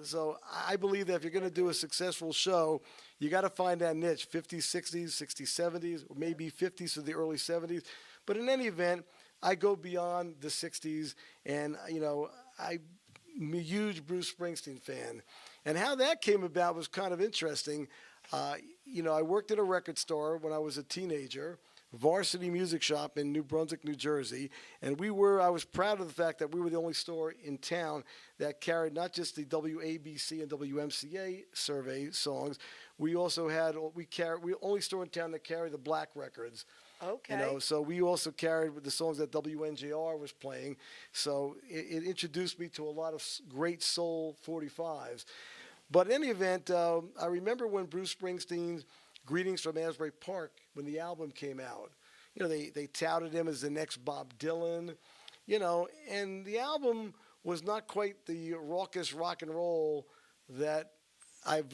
So I believe that if you're going to do a successful show, you got to find that niche, 50s, 60s, 60s, 70s, or maybe 50s to the early 70s. But in any event, I go beyond the 60s, and, I'm a huge Bruce Springsteen fan. And how that came about was kind of interesting. I worked at a record store when I was a teenager, Varsity Music Shop in New Brunswick, New Jersey. And I was proud of the fact that we were the only store in town that carried not just the WABC and WMCA survey songs. We also had, we only store in town that carried the black records. Okay. So we also carried the songs that WNJR was playing. So it introduced me to a lot of great soul 45s. But in any event, I remember when Bruce Springsteen's Greetings from Asbury Park, when the album came out, they touted him as the next Bob Dylan, and the album was not quite the raucous rock and roll that I've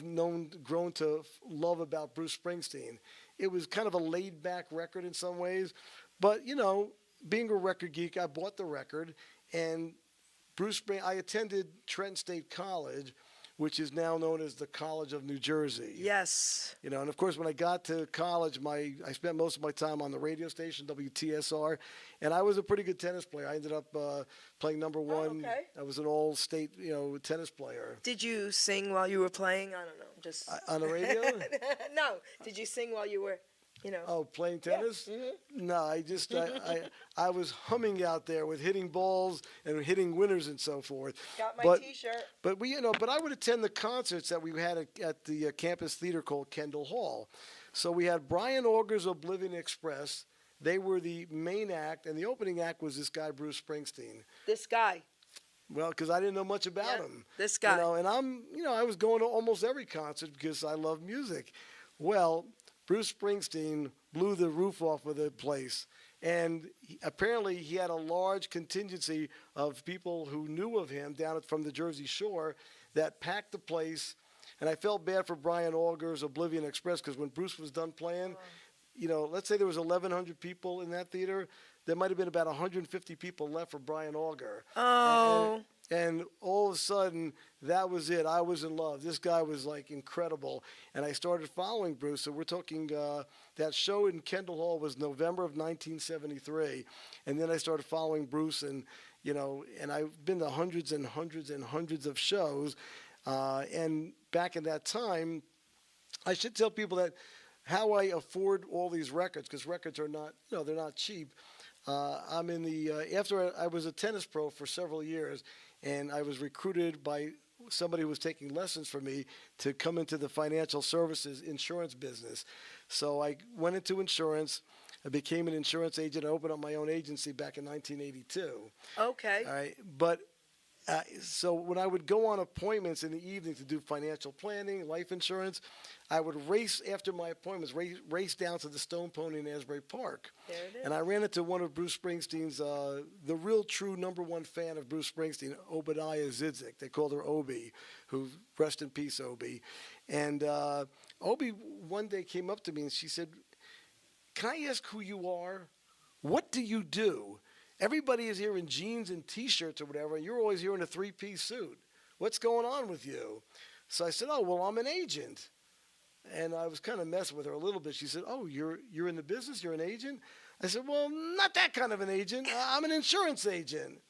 grown to love about Bruce Springsteen. It was kind of a laid-back record in some ways, but, being a record geek, I bought the record, and I attended Trenton State College, which is now known as the College of New Jersey. Yes. And of course, when I got to college, I spent most of my time on the radio station, WTSR, and I was a pretty good tennis player. I ended up playing number one. Oh, okay. I was an all-state, tennis player. Did you sing while you were playing? I don't know. Just On the radio? No. Did you sing while you were, Oh, playing tennis? Yeah. Mm-hmm. No, I was humming out there with hitting balls and hitting winners and so forth. Got my But- T-shirt. But but I would attend the concerts that we had at the campus theater called Kendall Hall. So we had Brian Auger's Oblivion Express. They were the main act, and the opening act was this guy, Bruce Springsteen. This guy. Well, because I didn't know much about Yeah, him. this guy. And I was going to almost every concert because I love music. Well, Bruce Springsteen blew the roof off of the place. And apparently he had a large contingency of people who knew of him down from the Jersey Shore that packed the place. And I felt bad for Brian Auger's Oblivion Express because when Bruce was done playing, let's say there was 1,100 people in that theater. There might have been about 150 people left for Brian Auger. Oh. And all of a sudden, that was it. I was in love. This guy was, incredible. And I started following Bruce. So we're talking that show in Kendall Hall was November of 1973. And then I started following Bruce. And I've been to hundreds and hundreds and hundreds of shows. And back in that time, I should tell people that how I afford all these records, because records are not, they're not cheap. I'm in after I was a tennis pro for several years, and I was recruited by somebody who was taking lessons from me to come into the financial services insurance business. So I went into insurance. I became an insurance agent. I opened up my own agency back in 1982. Okay. All right. But So when I would go on appointments in the evening to do financial planning, life insurance, I would race after my appointments, race down to the Stone Pony in Asbury Park. There it is. And I ran into one of Bruce Springsteen's, the real true #1 fan of Bruce Springsteen, Obadiah Zidzik. They called her Obi, who, rest in peace, Obi. And Obi one day came up to me and she said, "Can I ask who you are? What do you do? Everybody is here in jeans and T-shirts or whatever, and you're always here in a 3-piece suit. What's going on with you?" So I said, "Oh, well, I'm an agent." And I was kind of messing with her a little bit. She said, "Oh, you're in the business? You're an agent?" I said, "Well, not that kind of an agent. I'm an insurance agent."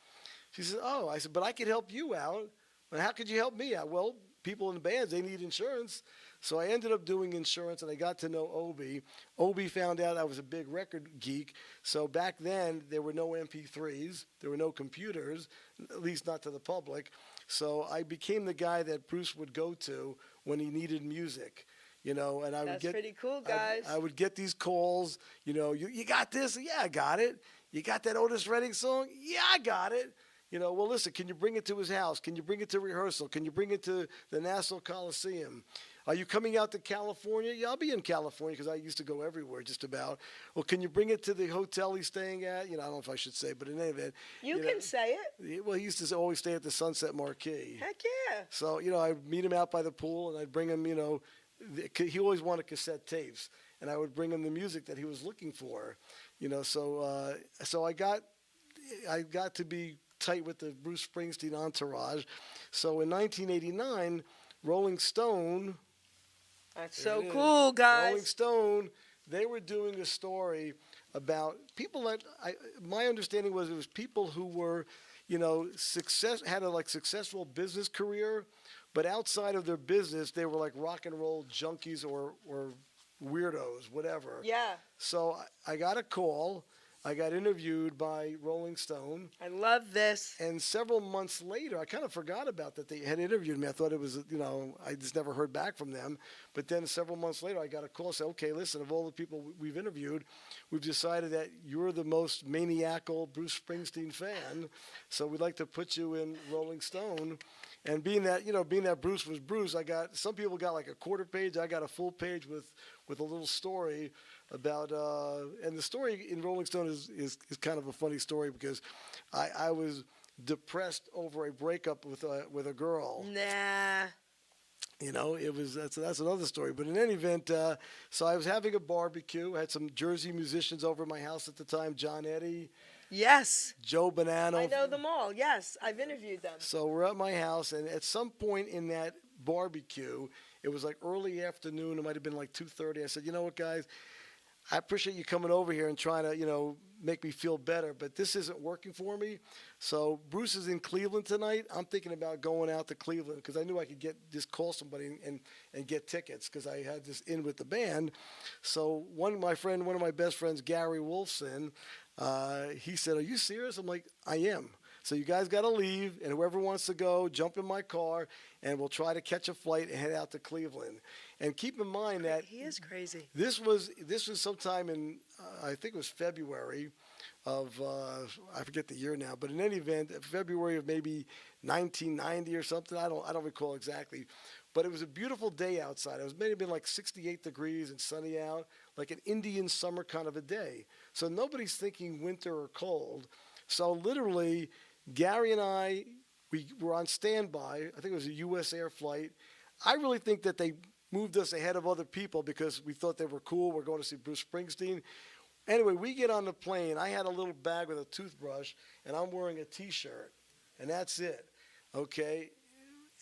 She said, "Oh." I said, "But I could help you out." "Well, how could you help me out?" "Well, people in the bands, they need insurance." So I ended up doing insurance, and I got to know Obi. Obi found out I was a big record geek. So back then, there were no MP3s. There were no computers, at least not to the public. So I became the guy that Bruce would go to when he needed music. And I would That's get pretty cool, guys. I would get these calls. You got this? Yeah, I got it. You got that Otis Redding song? Yeah, I got it. Well, listen, can you bring it to his house? Can you bring it to rehearsal? Can you bring it to the Nassau Coliseum? Are you coming out to California? Yeah, I'll be in California because I used to go everywhere just about. Well, can you bring it to the hotel he's staying at? I don't know if I should say, but in any event. You can say it. Well, he used to always stay at the Sunset Marquee. Heck yeah. So, I'd meet him out by the pool, and I'd bring him, he always wanted cassette tapes, and I would bring him the music that he was looking for. So I got to be tight with the Bruce Springsteen entourage. So in 1989, Rolling Stone. That's so cool, guys. Rolling Stone, they were doing a story about people that my understanding was it was people who were, had a successful business career, but outside of their business, they were like rock and roll junkies or weirdos, whatever. Yeah. So I got a call. I got interviewed by Rolling Stone. I love this. And several months later, I kind of forgot about that they had interviewed me. I thought it was, I just never heard back from them. But then several months later, I got a call and said, "Okay, listen, of all the people we've interviewed, we've decided that you're the most maniacal Bruce Springsteen fan. So we'd like to put you in Rolling Stone." And being that Bruce was Bruce, some people got like a quarter page. I got a full page with a little story about, and the story in Rolling Stone is kind of a funny story because I was depressed over a breakup with a girl. Nah. That's another story. But in any event, so I was having a barbecue. I had some Jersey musicians over at my house at the time, John Eddy. Yes. Joe Bonanno. I know them all. Yes, I've interviewed them. So we're at my house, and at some point in that barbecue, it was like early afternoon. It might have been like 2:30. I said, "You know what, guys? I appreciate you coming over here and trying to, make me feel better, but this isn't working for me. So Bruce is in Cleveland tonight. I'm thinking about going out to Cleveland because I knew I could just call somebody and get tickets because I had this in with the band." So one of my best friends, Gary Wolfson, he said, "Are you serious?" I'm like, "I am. So you guys got to leave, and whoever wants to go, jump in my car, and we'll try to catch a flight and head out to Cleveland." And keep in mind that he is crazy. This was sometime in I think it was February of I forget the year now, but in any event, February of maybe 1990 or something. I don't recall exactly, but it was a beautiful day outside. It was maybe been like 68 degrees and sunny out, like an Indian summer kind of a day. So nobody's thinking winter or cold. So literally, Gary and we were on standby. I think it was a U.S. Air flight. I really think that they moved us ahead of other people because we thought they were cool. We're going to see Bruce Springsteen. Anyway, we get on the plane. I had a little bag with a toothbrush, and I'm wearing a T-shirt, and that's it, okay?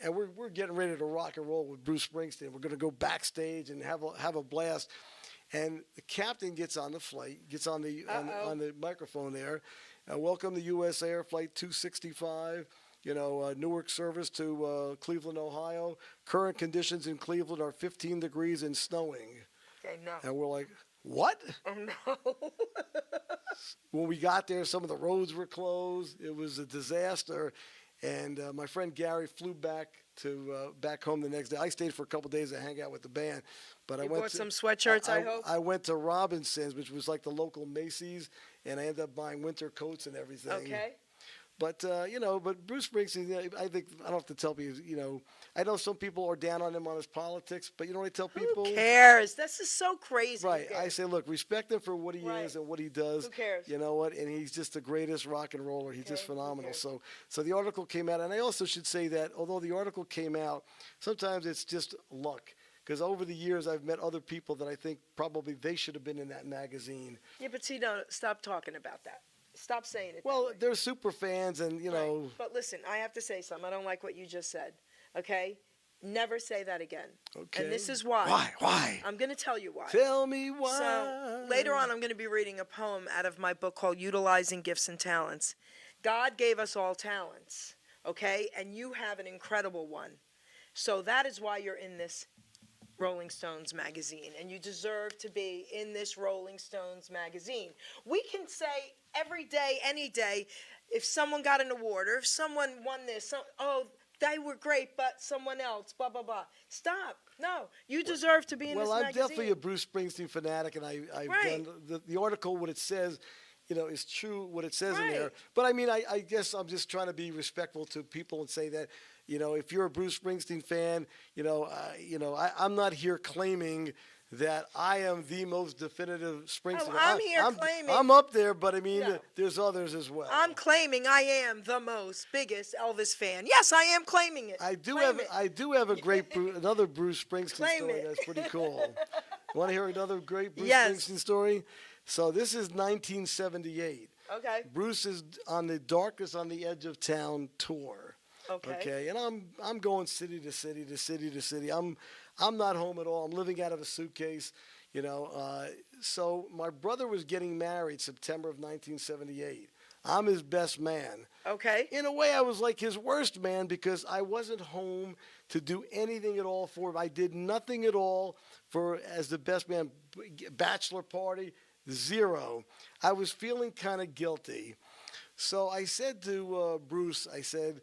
And we're getting ready to rock and roll with Bruce Springsteen. We're going to go backstage and have a blast. And the captain gets on the flight, gets on the microphone there. "Welcome to U.S. Air Flight 265. Newark service to Cleveland, Ohio. Current conditions in Cleveland are 15 degrees and snowing." Okay, no. And we're like, "What?" Oh, no. When we got there, some of the roads were closed. It was a disaster. And my friend Gary flew back home the next day. I stayed for a couple of days to hang out with the band. But I bought some sweatshirts, I hope? I went to Robinson's, which was like the local Macy's, and I ended up buying winter coats and everything. Okay. But but Bruce Springsteen, I think I don't have to tell people. I know some people are down on him on his politics, but you know what I tell people? Who cares? This is so crazy. Right. I say, look, respect him for what he Right. is and what he does. Who cares? You know what? And he's just the greatest rock and roller. He's just phenomenal. So the article came out, and I also should say that although the article came out, sometimes it's just luck. Because over the years, I've met other people that I think probably they should have been in that magazine. Yeah, but see, don't stop talking about that. Stop saying it. Well, they're super fans, and Right. But listen, I have to say something. I don't like what you just said. Okay? Never say that again. Okay. And this is why. Why? I'm going to tell you why. Tell me why. So later on, I'm going to be reading a poem out of my book called Utilizing Gifts and Talents. God gave us all talents, okay? And you have an incredible one. So that is why you're in this Rolling Stones magazine, and you deserve to be in this Rolling Stones magazine. We can say every day, any day, if someone got an award or if someone won this, they were great, but someone else, blah, blah, blah. Stop. No, you deserve to be in this magazine. Well, I'm definitely a Bruce Springsteen fanatic, and I've Right. done the article, what it says, is true, what it says in there. Right. But I mean, I guess I'm just trying to be respectful to people and say that, if you're a Bruce Springsteen fan, I'm not here claiming that I am the most definitive Springsteen. I'm here claiming. I'm up there, but I mean, No. there's others as well. I'm claiming I am the most biggest Elvis fan. Yes, I am claiming it. I do Claim have a great another Bruce Springsteen Claim story it. that's pretty cool. Want to hear another great Bruce Yes. Springsteen story? So this is 1978. Okay. Bruce is on the Darkest on the Edge of Town tour. Okay. And I'm going city to city to city to city. I'm not home at all. I'm living out of a suitcase, So my brother was getting married September of 1978. I'm his best man. Okay. In a way, I was like his worst man because I wasn't home to do anything at all for him. I did nothing at all as the best man. Bachelor party, zero. I was feeling kind of guilty. So I said to Bruce, I said,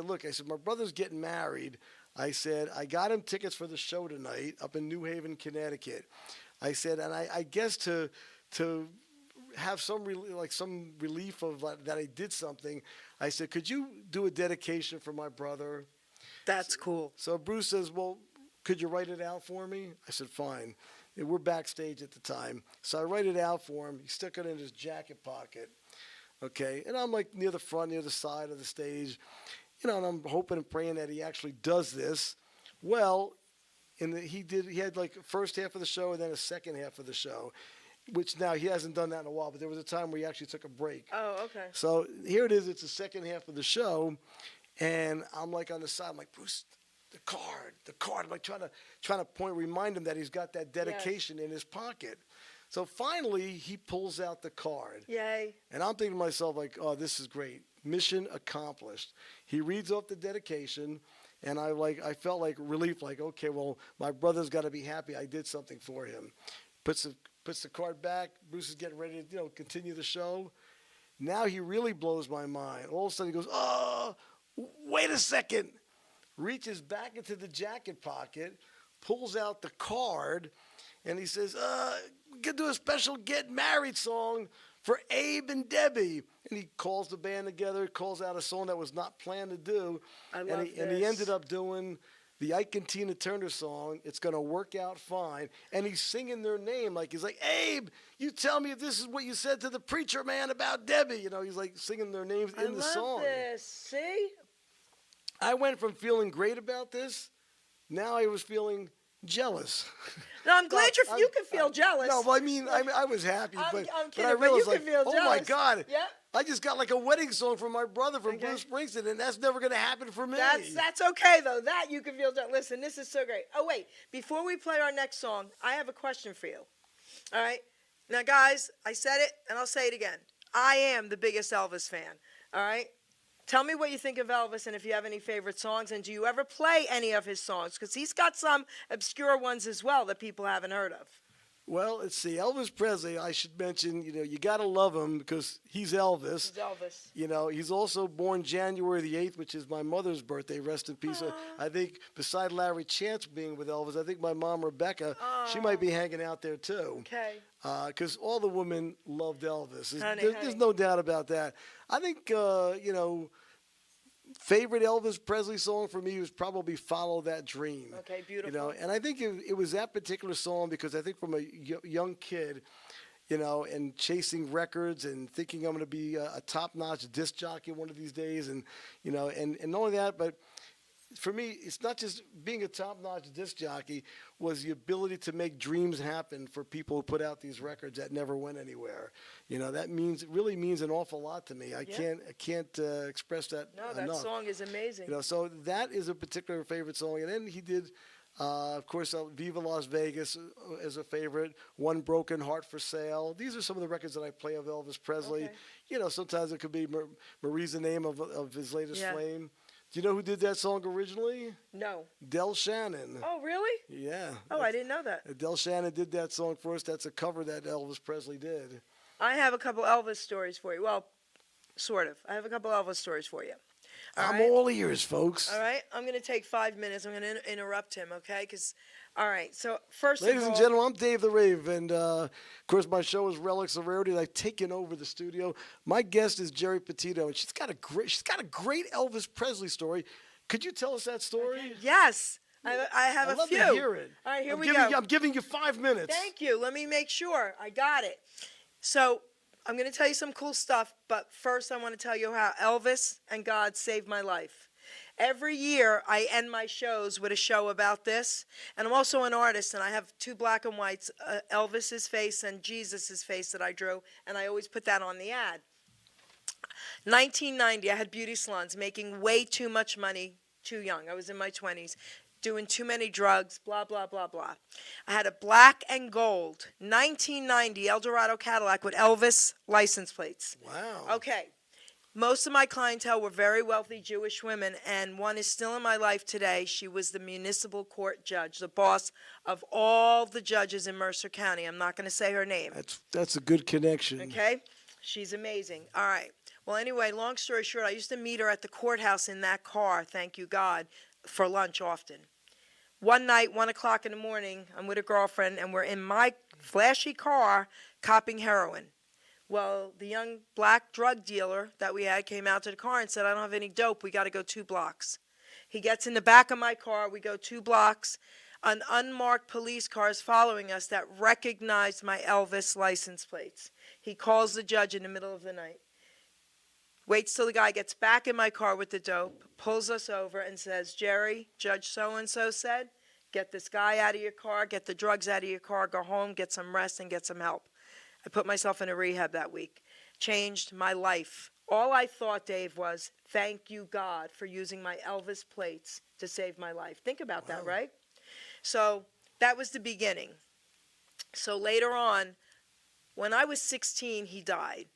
look, my brother's getting married. I said, I got him tickets for the show tonight up in New Haven, Connecticut. I said, and I guess to have some relief of that I did something, I said, could you do a dedication for my brother? That's cool. So Bruce says, well, could you write it out for me? I said, fine. And we're backstage at the time. So I write it out for him. He stuck it in his jacket pocket. Okay. And I'm like near the front, near the side of the stage. And I'm hoping and praying that he actually does this. Well, he had like first half of the show and then a second half of the show, which now he hasn't done that in a while, but there was a time where he actually took a break. Oh, okay. So here it is. It's the second half of the show. And I'm like on the side. I'm like, Bruce, the card. I'm like trying to remind him that he's got that dedication in his pocket. So finally, he pulls out the card. Yay. And I'm thinking to myself, like, oh, this is great. Mission accomplished. He reads off the dedication, and I felt like relief, like, okay, well, my brother's got to be happy I did something for him. Puts the card back. Bruce is getting ready to, continue the show. Now he really blows my mind. All of a sudden, he goes, oh, wait a second. Reaches back into the jacket pocket, pulls out the card, and he says, we could do a special Get Married song for Abe and Debbie. And he calls the band together, calls out a song that was not planned to do. And he ended up doing the Ike and Tina Turner song, It's Gonna Work Out Fine. And he's singing their name. He's like, Abe, you tell me if this is what you said to the preacher man about Debbie. He's like singing their names in the song. I love this. See? I went from feeling great about this, now I was feeling jealous. No, I'm glad you can feel jealous. No, well, I was happy, I'm but kidding, I but realized, you can feel oh jealous. my God, Yeah. I just got like a wedding song from my brother from Bruce Springsteen, and that's never going to happen for me. That's okay, though. That you can feel jealous. Listen, this is so great. Oh, wait. Before we play our next song, I have a question for you. All right? Now, guys, I said it, and I'll say it again. I am the biggest Elvis fan. All right? Tell me what you think of Elvis and if you have any favorite songs, and do you ever play any of his songs? Because he's got some obscure ones as well that people haven't heard of. Well, let's see. Elvis Presley, I should mention, you got to love him because he's Elvis. He's Elvis. He's also born January the 8th, which is my mother's birthday. Rest in peace. So I think beside Larry Chance being with Elvis, I think my mom, Rebecca, she might be hanging out there too. Okay. Because all the women loved Elvis. Honey. There's no doubt about that. I think, favorite Elvis Presley song for me was probably "Follow That Dream." Okay, beautiful. And I think it was that particular song because I think from a young kid, and chasing records and thinking I'm going to be a top-notch disc jockey one of these days, and and not only that, but for me, it's not just being a top-notch disc jockey, was the ability to make dreams happen for people who put out these records that never went anywhere. That really means an awful lot to me. I can't express that No, enough. that song is amazing. So that is a particular favorite song. And then he did, of course, Viva Las Vegas as a favorite, One Broken Heart for Sale. These are some of the records that I play of Elvis Presley. Okay. Sometimes it could be Marie's the name of his latest Yeah. flame. Do you know who did that song originally? No. Del Shannon. Oh, really? Yeah. Oh, I didn't know that. Del Shannon did that song for us. That's a cover that Elvis Presley did. I have a couple Elvis stories for you. Well, sort of. I have a couple Elvis stories for you. I'm all ears, folks. All right. I'm going to take 5 minutes. I'm going to interrupt him, okay? All right. So, first Ladies of all. and gentlemen, I'm Dave the Rave, and of course, my show is Relics of Rarity. I've taken over the studio. My guest is Geri Petito, and she's got a great Elvis Presley story. Could you tell us that story? Yes. I have I'd a love few. to hear it. All right, here I'm we giving go. I'm giving you 5 minutes. Thank you. Let me make sure. I got it. So, I'm going to tell you some cool stuff, but first I want to tell you how Elvis and God saved my life. Every year I end my shows with a show about this, and I'm also an artist, and I have 2 black and whites, Elvis's face and Jesus's face that I drew, and I always put that on the ad. 1990, I had beauty salons making way too much money, too young. I was in my 20s. Doing too many drugs, blah, blah, blah, blah. I had a black and gold 1990 Eldorado Cadillac with Elvis license plates. Wow. Okay. Most of my clientele were very wealthy Jewish women, and one is still in my life today. She was the municipal court judge, the boss of all the judges in Mercer County. I'm not going to say her name. That's a good connection. Okay? She's amazing. All right. Well, anyway, long story short, I used to meet her at the courthouse in that car, thank you God, for lunch often. One night, 1 o'clock in the morning, I'm with a girlfriend, and we're in my flashy car copping heroin. Well, the young black drug dealer that we had came out to the car and said, I don't have any dope. We got to go 2 blocks. He gets in the back of my car. We go 2 blocks. An unmarked police car is following us that recognized my Elvis license plates. He calls the judge in the middle of the night. Waits till the guy gets back in my car with the dope, pulls us over and says, Geri, Judge so-and-so said, get this guy out of your car, get the drugs out of your car, go home, get some rest, and get some help. I put myself in a rehab that week. Changed my life. All I thought, Dave, was, thank you, God, for using my Elvis plates to save my life. Think about that, right? So that was the beginning. So later on, when I was 16, he died.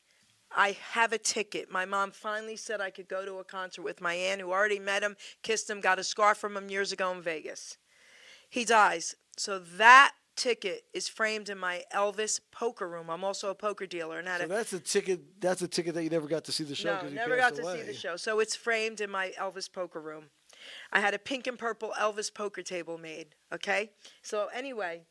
I have a ticket. My mom finally said I could go to a concert with my aunt, who already met him, kissed him, got a scarf from him years ago in Vegas. He dies. So that ticket is framed in my Elvis poker room. I'm also a poker dealer. And So that's a ticket. That's a ticket that you never got to see the show. No, 'cause you never got passed to away. see the show. So it's framed in my Elvis poker room. I had a pink and purple Elvis poker table made. Okay? So anyway,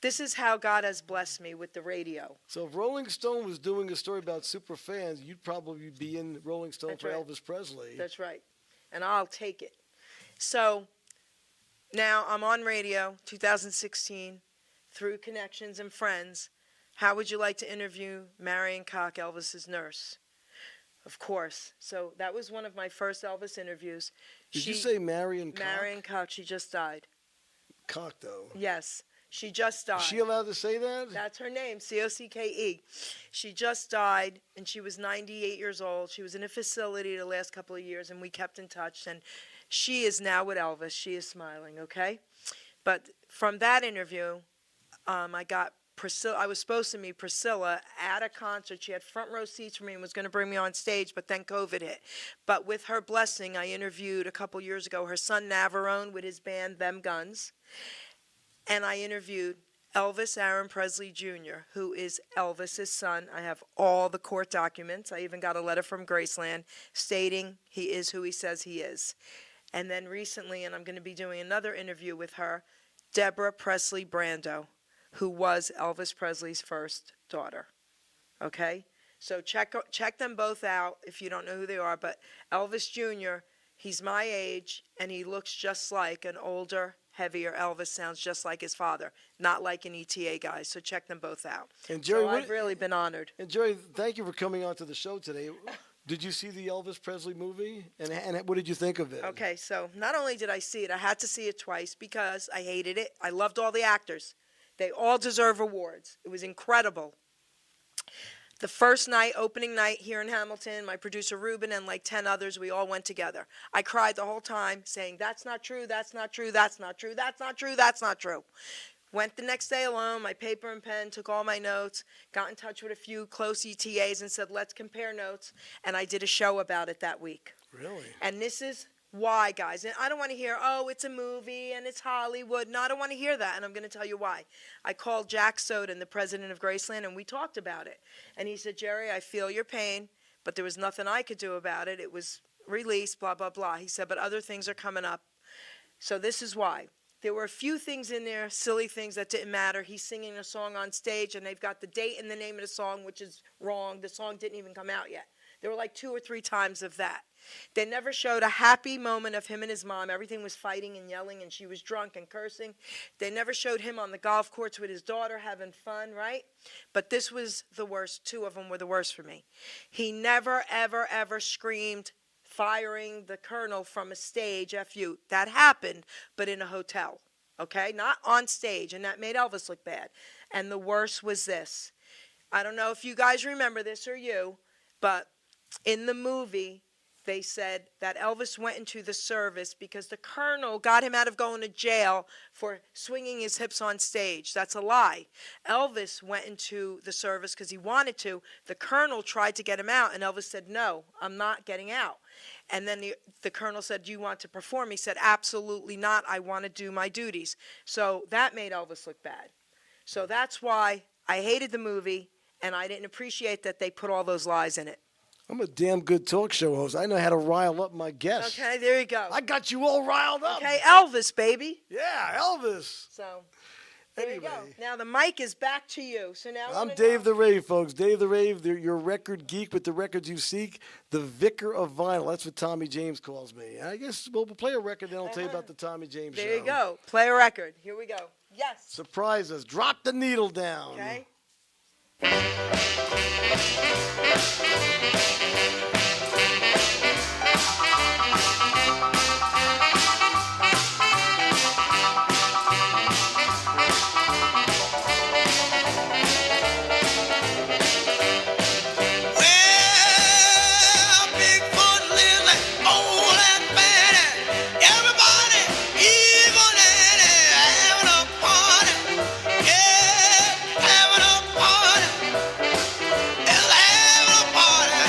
this is how God has blessed me with the radio. So if Rolling Stone was doing a story about super fans, you'd probably be in Rolling Stone That's for right. Elvis Presley. That's right. And I'll take it. So now I'm on radio, 2016, through connections and friends. How would you like to interview Marion Cock, Elvis's nurse? Of course. So that was one of my first Elvis interviews. Did you say Marion Cock? Marion Cock, she just died. Cock, though. Yes, she just died. Is she allowed to say that? That's her name, Cocke. She just died, and she was 98 years old. She was in a facility the last couple of years, and we kept in touch. And she is now with Elvis. She is smiling, okay? But from that interview, I got Priscilla. I was supposed to meet Priscilla at a concert. She had front row seats for me and was going to bring me on stage, but then COVID hit. But with her blessing, I interviewed a couple years ago her son Navarone with his band Them Guns. And I interviewed Elvis Aaron Presley Jr., who is Elvis's son. I have all the court documents. I even got a letter from Graceland stating he is who he says he is. And then recently, and I'm going to be doing another interview with her, Deborah Presley Brando, who was Elvis Presley's first daughter. Okay? So check them both out if you don't know who they are. But Elvis Jr., he's my age, and he looks just like an older, heavier Elvis. Sounds just like his father, not like an ETA guy. So check them both out. And Jerry, so I've really been honored. And Jerry, thank you for coming on to the show today. Did you see the Elvis Presley movie? And what did you think of it? Okay, so not only did I see it, I had to see it twice because I hated it. I loved all the actors. They all deserve awards. It was incredible. The first night, opening night here in Hamilton, my producer Ruben and like 10 others, we all went together. I cried the whole time saying, that's not true, that's not true, that's not true, that's not true, that's not true. Went the next day alone, my paper and pen, took all my notes, got in touch with a few close ETAs and said, let's compare notes. And I did a show about it that week. Really? And this is why, guys. And I don't want to hear, oh, it's a movie and it's Hollywood. No, I don't want to hear that. And I'm going to tell you why. I called Jack Soden, the president of Graceland, and we talked about it. And he said, Jerry, I feel your pain, but there was nothing I could do about it. It was released, blah, blah, blah. He said, but other things are coming up. So this is why. There were a few things in there, silly things that didn't matter. He's singing a song on stage, and they've got the date and the name of the song, which is wrong. The song didn't even come out yet. There were like 2 or 3 times of that. They never showed a happy moment of him and his mom. Everything was fighting and yelling, and she was drunk and cursing. They never showed him on the golf course with his daughter having fun, right? But this was the worst. 2 of them were the worst for me. He never, ever, ever screamed, firing the colonel from a stage, F.U. That happened, but in a hotel, okay? Not on stage, and that made Elvis look bad. And the worst was this. I don't know if you guys remember this or you, but in the movie, they said that Elvis went into the service because the colonel got him out of going to jail for swinging his hips on stage. That's a lie. Elvis went into the service because he wanted to. The colonel tried to get him out, and Elvis said, no, I'm not getting out. And then the colonel said, do you want to perform? He said, absolutely not. I want to do my duties. So that made Elvis look bad. So that's why I hated the movie, and I didn't appreciate that they put all those lies in it. I'm a damn good talk show host. I know how to rile up my guests. Okay, there you go. I got you all riled up. Okay, Elvis, baby. Yeah, Elvis. So, there Anyway. you go. Now the mic is back to you. So now I'm Dave the Rave, folks. Dave the Rave, your record geek with the records you seek, the vicar of vinyl. That's what Tommy James calls me. I guess we'll play a record, then I'll tell you about the Tommy James show. There you go. Play a record. Here we go. Yes. Surprise us. Drop the needle down. Okay. Well, Bigfoot lives like old and bad. Everybody, even Annie, having a party. Yeah, having a party. It's having a party.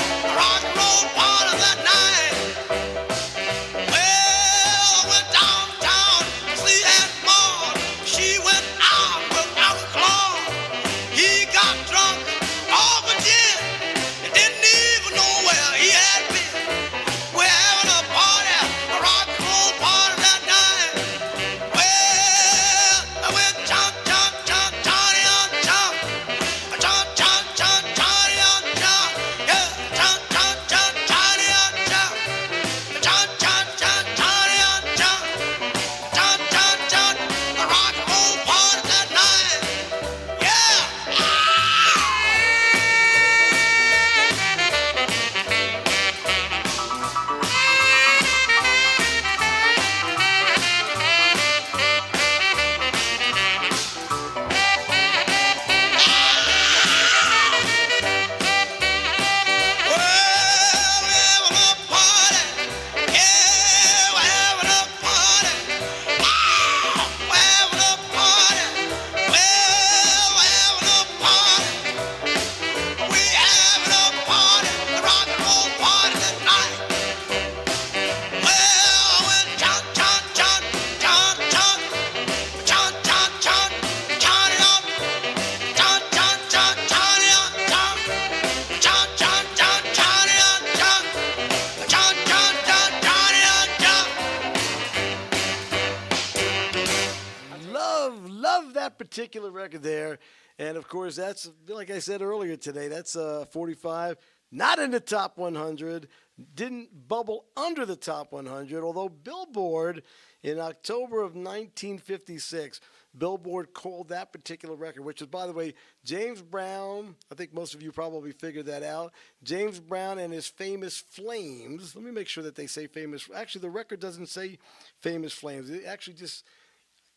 particular record there, and of course that's, like I said earlier today, that's 45, not in the top 100, didn't bubble under the top 100, although Billboard in October of 1956, Billboard called that particular record, which is, by the way, James Brown. I think most of you probably figured that out. James Brown and his Famous Flames. Let me make sure that they say Famous. Actually, the record doesn't say Famous Flames. It actually just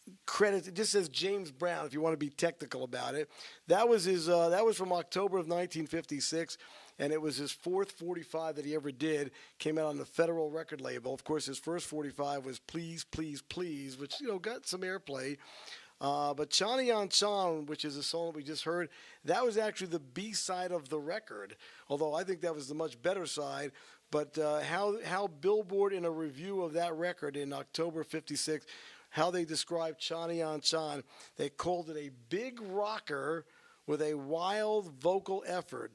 it just says James Brown, if you want to be technical about it. That was his. That was from October of 1956, and it was his fourth 45 that he ever did. Came out on the Federal record label. Of course, his first 45 was Please, Please, Please, which got some airplay. But Chani on Chan, which is a song that we just heard, that was actually the B-side of the record. Although I think that was the much better side. But how Billboard, in a review of that record in October '56, how they described Chani on Chan, they called it a big rocker with a wild vocal effort.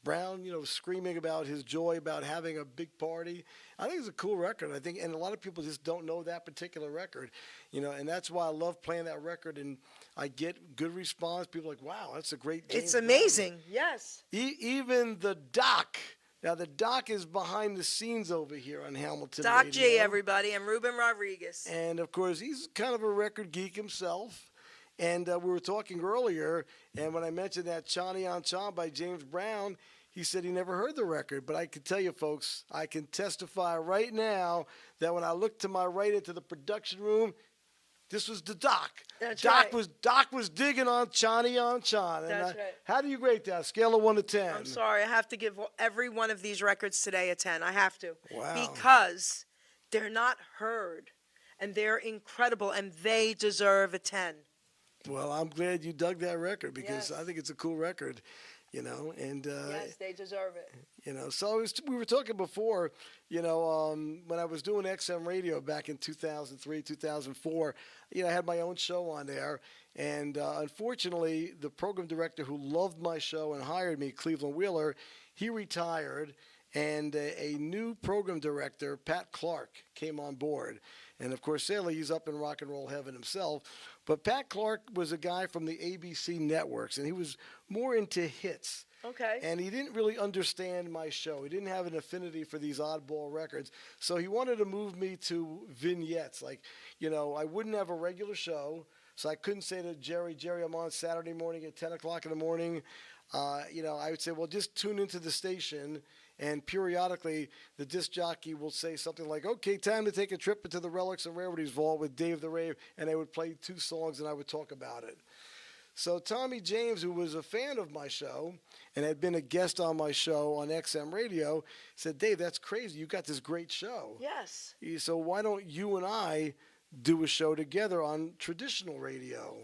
Brown, screaming about his joy about having a big party. I think it's a cool record. I think, and a lot of people just don't know that particular record, and that's why I love playing that record. And I get good response. People are like, "Wow, that's a great." James It's amazing. Brown. Yes. Even the Doc. Now the Doc is behind the scenes over here on Hamilton Doc Radio. G, everybody, and Ruben Rodriguez. And of course, he's kind of a record geek himself. And we were talking earlier, and when I mentioned that Chani on Chan by James Brown, he said he never heard the record. But I can tell you, folks, I can testify right now that when I looked to my right into the production room, this was the Doc. That's Doc right. Doc was digging on Chani on Chan. And That's right. How do you rate that? Scale of 1 to 10. I'm sorry, I have to give every one of these records today a 10. I have to. Wow. Because they're not heard, and they're incredible, and they deserve a 10. Well, I'm glad you dug that record because Yes. I think it's a cool record, and Yes, they deserve it. So we were talking before, when I was doing XM radio back in 2003, 2004, I had my own show on there, and unfortunately, the program director who loved my show and hired me, Cleveland Wheeler, he retired, and a new program director, Pat Clark, came on board. And of course, sadly, he's up in rock and roll heaven himself. But Pat Clark was a guy from the ABC networks, and he was more into hits. Okay. And he didn't really understand my show. He didn't have an affinity for these oddball records. So he wanted to move me to vignettes. Like, I wouldn't have a regular show, so I couldn't say to Jerry, I'm on Saturday morning at 10 o'clock in the morning. I would say, well, just tune into the station. And periodically, the disc jockey will say something like, okay, time to take a trip into the Relics and Rarities Vault with Dave the Rave. And they would play 2 songs, and I would talk about it. So Tommy James, who was a fan of my show and had been a guest on my show on XM Radio, said, Dave, that's crazy. You got this great show. Yes. So why don't you and I do a show together on traditional radio?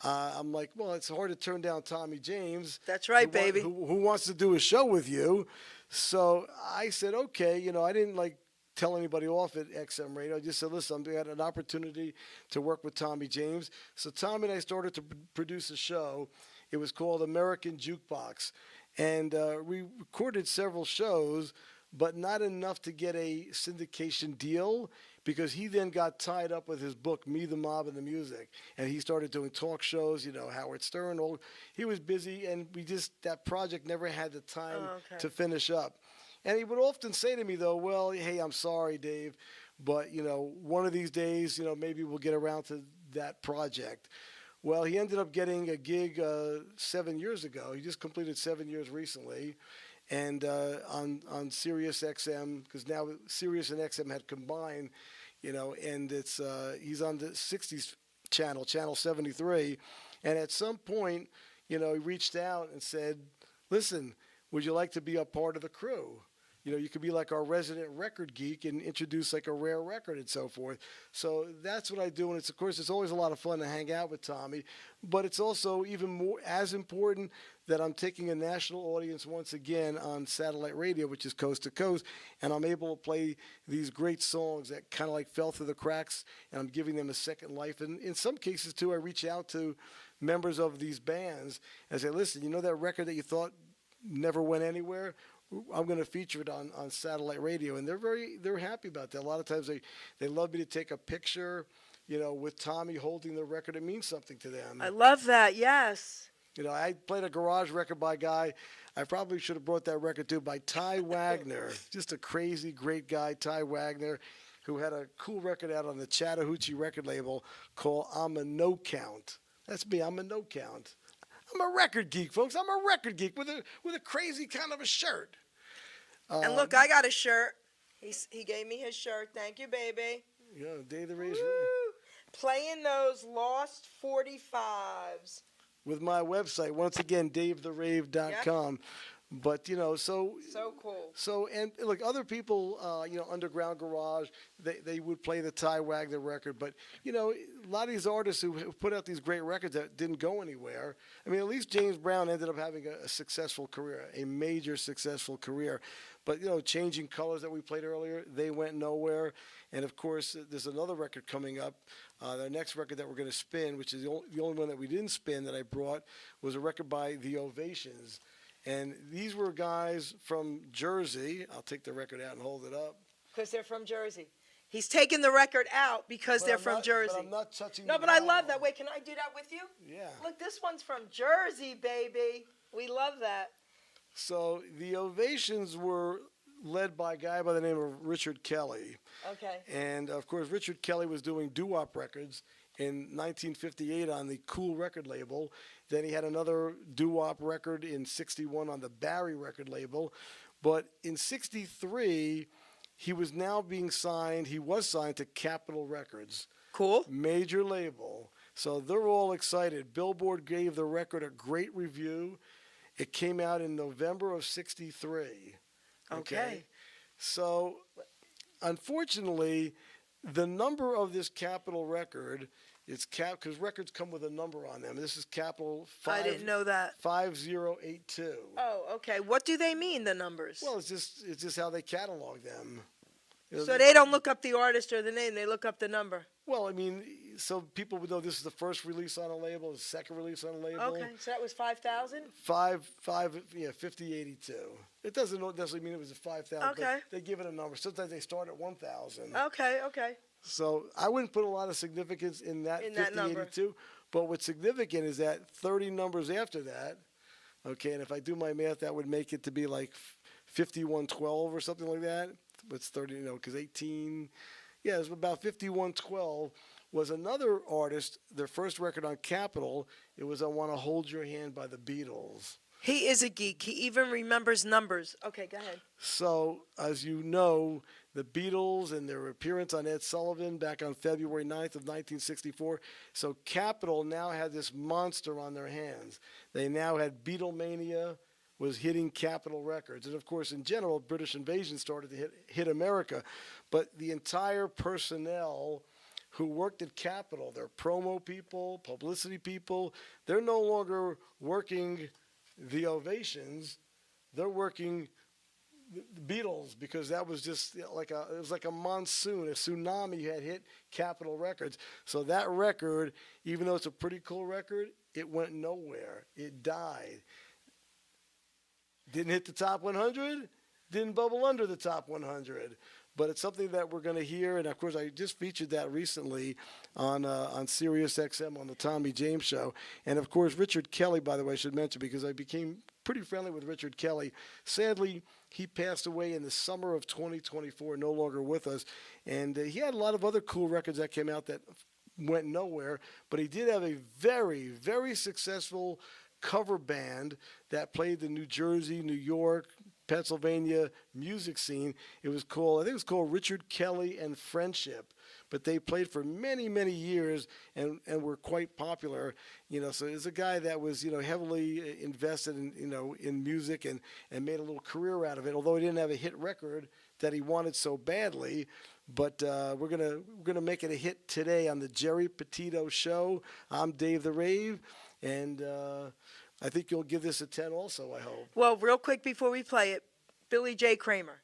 I'm like, well, it's hard to turn down Tommy James. That's right, baby. Who wants to do a show with you? So I said, okay. I didn't tell anybody off at XM Radio. I just said, listen, I had an opportunity to work with Tommy James. So Tommy and I started to produce a show. It was called American Jukebox. And we recorded several shows, but not enough to get a syndication deal because he then got tied up with his book, Me, the Mob, and the Music. And he started doing talk shows, Howard Stern. He was busy, and that project never had the time to finish up. And he would often say to me, though, well, hey, I'm sorry, Dave, but, one of these days, maybe we'll get around to that project. Well, he ended up getting a gig 7 years ago. He just completed 7 years recently. And on Sirius XM, because now Sirius and XM had combined, and it's he's on the 60s channel, channel 73. And at some point, he reached out and said, listen, would you like to be a part of the crew? You could be like our resident record geek and introduce a rare record and so forth. So that's what I do. And of course, it's always a lot of fun to hang out with Tommy, but it's also even more as important that I'm taking a national audience once again on satellite radio, which is coast to coast. And I'm able to play these great songs that kind of fell through the cracks, and I'm giving them a second life. And in some cases too, I reach out to members of these bands and say, listen, that record that you thought never went anywhere? I'm going to feature it on satellite radio, and they're happy about that. A lot of times they love me to take a picture with Tommy holding the record, it means something to them. I love that. Yes. I played a garage record by a guy. I probably should have brought that record too, by Ty Wagner. Just a crazy, great guy, Ty Wagner, who had a cool record out on the Chattahoochee record label called I'm a No Count. That's me. I'm a no count. I'm a record geek, folks. I'm a record geek with a crazy kind of a shirt. And look, I got a shirt. He gave me his shirt. Thank you, baby. Yeah, Dave the Rave. Playing those lost 45s. With my website, once again, davetherave.com. Yep. But, so cool. So, and look, other people, Underground Garage, they would play the Ty Wagner record. But, a lot of these artists who put out these great records that didn't go anywhere. I mean, at least James Brown ended up having a successful career, a major successful career. But, Changing Colors that we played earlier, they went nowhere. And, of course, there's another record coming up. The next record that we're going to spin, which is the only one that we didn't spin that I brought, was a record by The Ovations. And these were guys from Jersey. I'll take the record out and hold it up. Because they're from Jersey. He's taking the record out because they're from Jersey. But I'm not touching No, but I love that. Wait, can I do that with you? Yeah. Look, this one's from Jersey, baby. We love that. So the Ovations were led by a guy by the name of Richard Kelly. Okay. And, of course, Richard Kelly was doing doo-wop records in 1958 on the Cool record label. Then he had another doo-wop record in 61 on the Barry record label. But in 63, he was signed to Capitol Records. Cool. Major label. So they're all excited. Billboard gave the record a great review. It came out in November of 63. Okay. So, unfortunately, the number of this Capitol record, because records come with a number on them. This is Capitol 5. I didn't know that. 5082. Oh, okay. What do they mean, the numbers? Well, it's just how they catalog them. So they don't look up the artist or the name; they look up the number. Well, I mean, so people would know this is the first release on a label, the second release on a label. Okay, so that was 5,000. 5082. It doesn't necessarily mean it was a 5,000. Okay. They give it a number. Sometimes they start at 1,000. Okay. So I wouldn't put a lot of significance in that 5082. But what's significant is that 30 numbers after that. Okay, and if I do my math, that would make it to be like 5112 or something like that. It's 30, because 18. Yeah, it's about 5112 was another artist, their first record on Capitol. It was I Want to Hold Your Hand by the Beatles. He is a geek. He even remembers numbers. Okay, go ahead. So, as you know, the Beatles and their appearance on Ed Sullivan back on February 9th of 1964. So Capitol now had this monster on their hands. They now had Beatlemania was hitting Capitol Records. And, of course, in general, British Invasion started to hit America. But the entire personnel who worked at Capitol, their promo people, publicity people, they're no longer working the Ovations. They're working the Beatles, because that was just it was like a monsoon, a tsunami had hit Capitol Records. So that record, even though it's a pretty cool record, it went nowhere. It died. Didn't hit the top 100, didn't bubble under the top 100. But it's something that we're going to hear, and of course I just featured that recently on Sirius XM on the Tommy James Show. And of course Richard Kelly, by the way, I should mention, because I became pretty friendly with Richard Kelly. Sadly, he passed away in the summer of 2024, no longer with us. And he had a lot of other cool records that came out that went nowhere, but he did have a very, very successful cover band that played the New Jersey, New York, Pennsylvania music scene. I think it was called Richard Kelly and Friendship, but they played for many, many years and were quite popular. So it's a guy that was, heavily invested in music and made a little career out of it, although he didn't have a hit record that he wanted so badly. But we're gonna make it a hit today on the Geri Petito Show. I'm Dave the Rave, and I think you'll give this a 10 also, I hope. Well, real quick before we play it, Billy J. Kramer.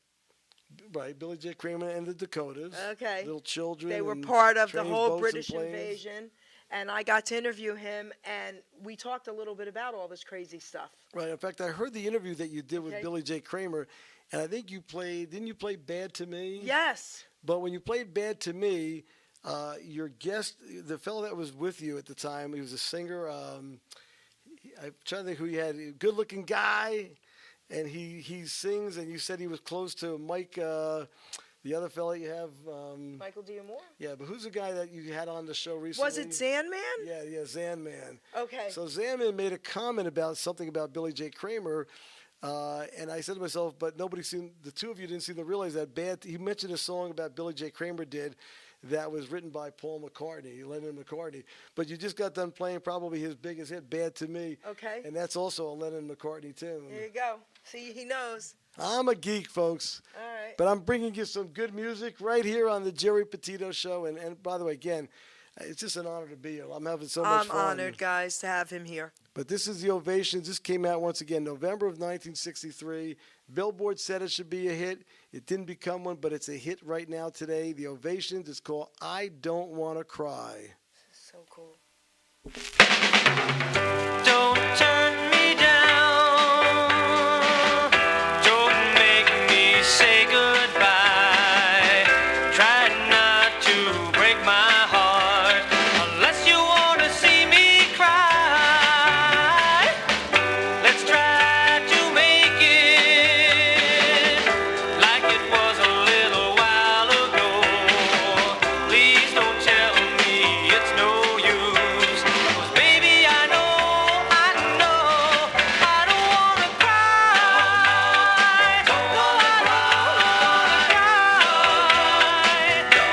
Right, Billy J. Kramer and the Dakotas. Okay. Little children. They were and part of the trains, whole boats, British and planes. invasion, and I got to interview him, and we talked a little bit about all this crazy stuff. Right. In fact, I heard the interview that you did with Okay. Billy J. Kramer, and I think didn't you play Bad to Me? Yes. But when you played Bad to Me, Your guest, the fellow that was with you at the time, he was a singer. I'm trying to think who he had. Good-looking guy, and he sings. And you said he was close to Mike, the other fellow you have. Michael D'Amore? Yeah, but who's the guy that you had on the show recently? Was it Zandman? Yeah, Zandman. Okay. So Zandman made a comment about something about Billy J. Kramer. And I said to myself, but nobody seemed, the two of you didn't seem to realize that he mentioned a song about Billy J. Kramer did that was written by Paul McCartney, Lennon McCartney. But you just got done playing probably his biggest hit, Bad to Me. Okay. And that's also a Lennon McCartney tune. There you go. See, he knows. I'm a geek, folks. All right. But I'm bringing you some good music right here on the Geri Petito Show. And by the way, again, it's just an honor to be here. I'm having so much fun. I'm honored, guys, to have him here. But this is the Ovations. This came out once again November of 1963. Billboard said it should be a hit. It didn't become one, but it's a hit right now today. The Ovations is called I Don't Want to Cry. So cool. Don't turn me down. Don't make me say goodbye. Try not to break my heart unless you want to see me cry. Let's try to make it like it was a little while ago. Please don't tell me it's no use. 'Cause baby, I know I don't wanna cry. No, I don't wanna cry.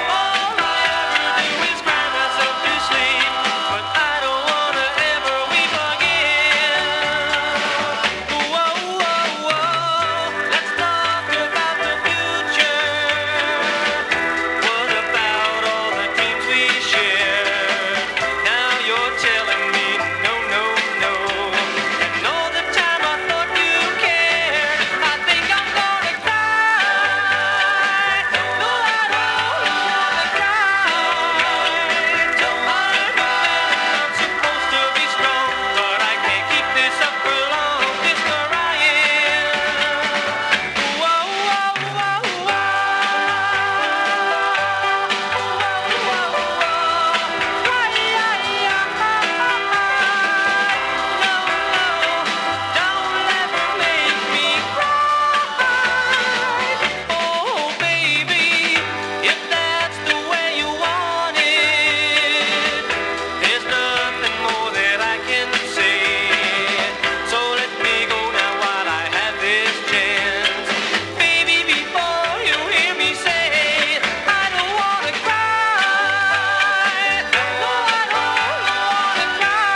All I ever do is cry myself to sleep, but I don't wanna ever weep again. Whoa, whoa, whoa, let's talk about the future. What about all the dreams we shared? Now you're telling me no, no, no. And all the time I thought you cared. I think I'm gonna cry. No, I don't wanna cry. I'm supposed to be strong, but I can't keep this up for long. This crying. Whoa, whoa, whoa, don't ever make me cry. Oh, baby, if that's the way you want it, there's nothing more that I can say. So let me go now while I have this chance. Baby, before you hear me say, I don't wanna cry. No, I don't wanna cry.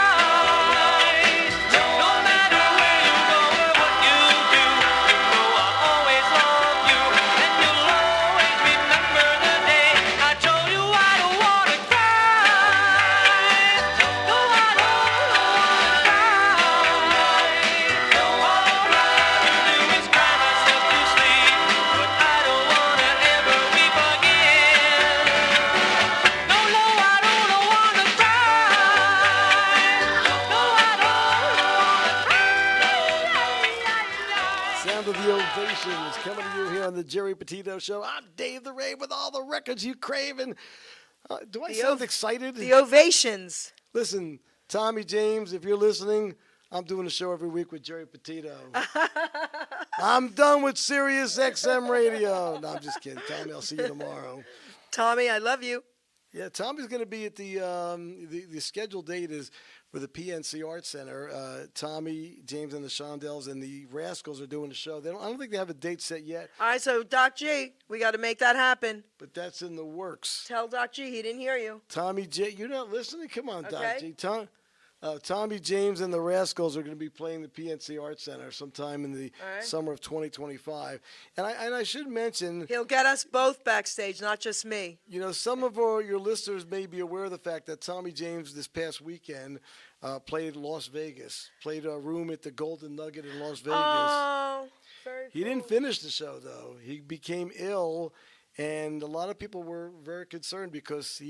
No matter where you go or what you do, you know I'll always love you, and you'll always remember the day I told you I don't wanna cry. No, I don't wanna cry. All I ever do is cry myself to sleep, but I don't wanna ever weep again. No, no, I don't wanna cry. No, I don't. Sound of the Ovations coming to you here on the Geri Petito Show. I'm Dave the Rave with all the records you craving. Do I sound excited? The Ovations. Listen, Tommy James, if you're listening, I'm doing a show every week with Geri Petito. I'm done with Sirius XM Radio. No, I'm just kidding. Tommy, I'll see you tomorrow. Tommy, I love you. Yeah, Tommy's going to be at the scheduled date is for the PNC Arts Center. Tommy, James, and the Shondells and the Rascals are doing the show. I don't think they have a date set yet, All right, so Doc G, we got to make that happen. but that's in the works. Tell Doc G he didn't hear you. Tommy J, you're not listening? Come on, Doc Okay. G. Tommy James and the Rascals are going to be playing the PNC Arts Center sometime in the All right. summer of 2025. And I should mention, He'll get us both backstage, not just me. you know, some of your listeners may be aware of the fact that Tommy James this past weekend played Las Vegas, played a room at the Golden Nugget in Las Vegas. Oh, very He didn't finish the show, though. He became ill, and a lot of people were very concerned because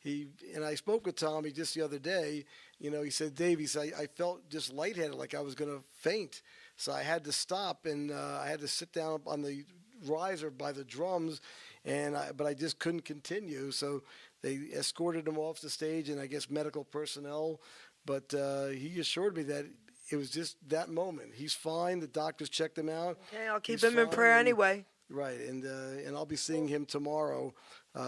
and I spoke with Tommy just the other day. You know, he said, Dave, he said, I felt just lightheaded, like I was going to faint. So I had to stop, and I had to sit down on the riser by the drums, but I just couldn't continue. So they escorted him off the stage, and I guess medical personnel. But he assured me that it was just that moment. He's fine. The doctors checked him out. Okay, I'll keep He's him in fine, prayer and- anyway. Right, and I'll be seeing him tomorrow.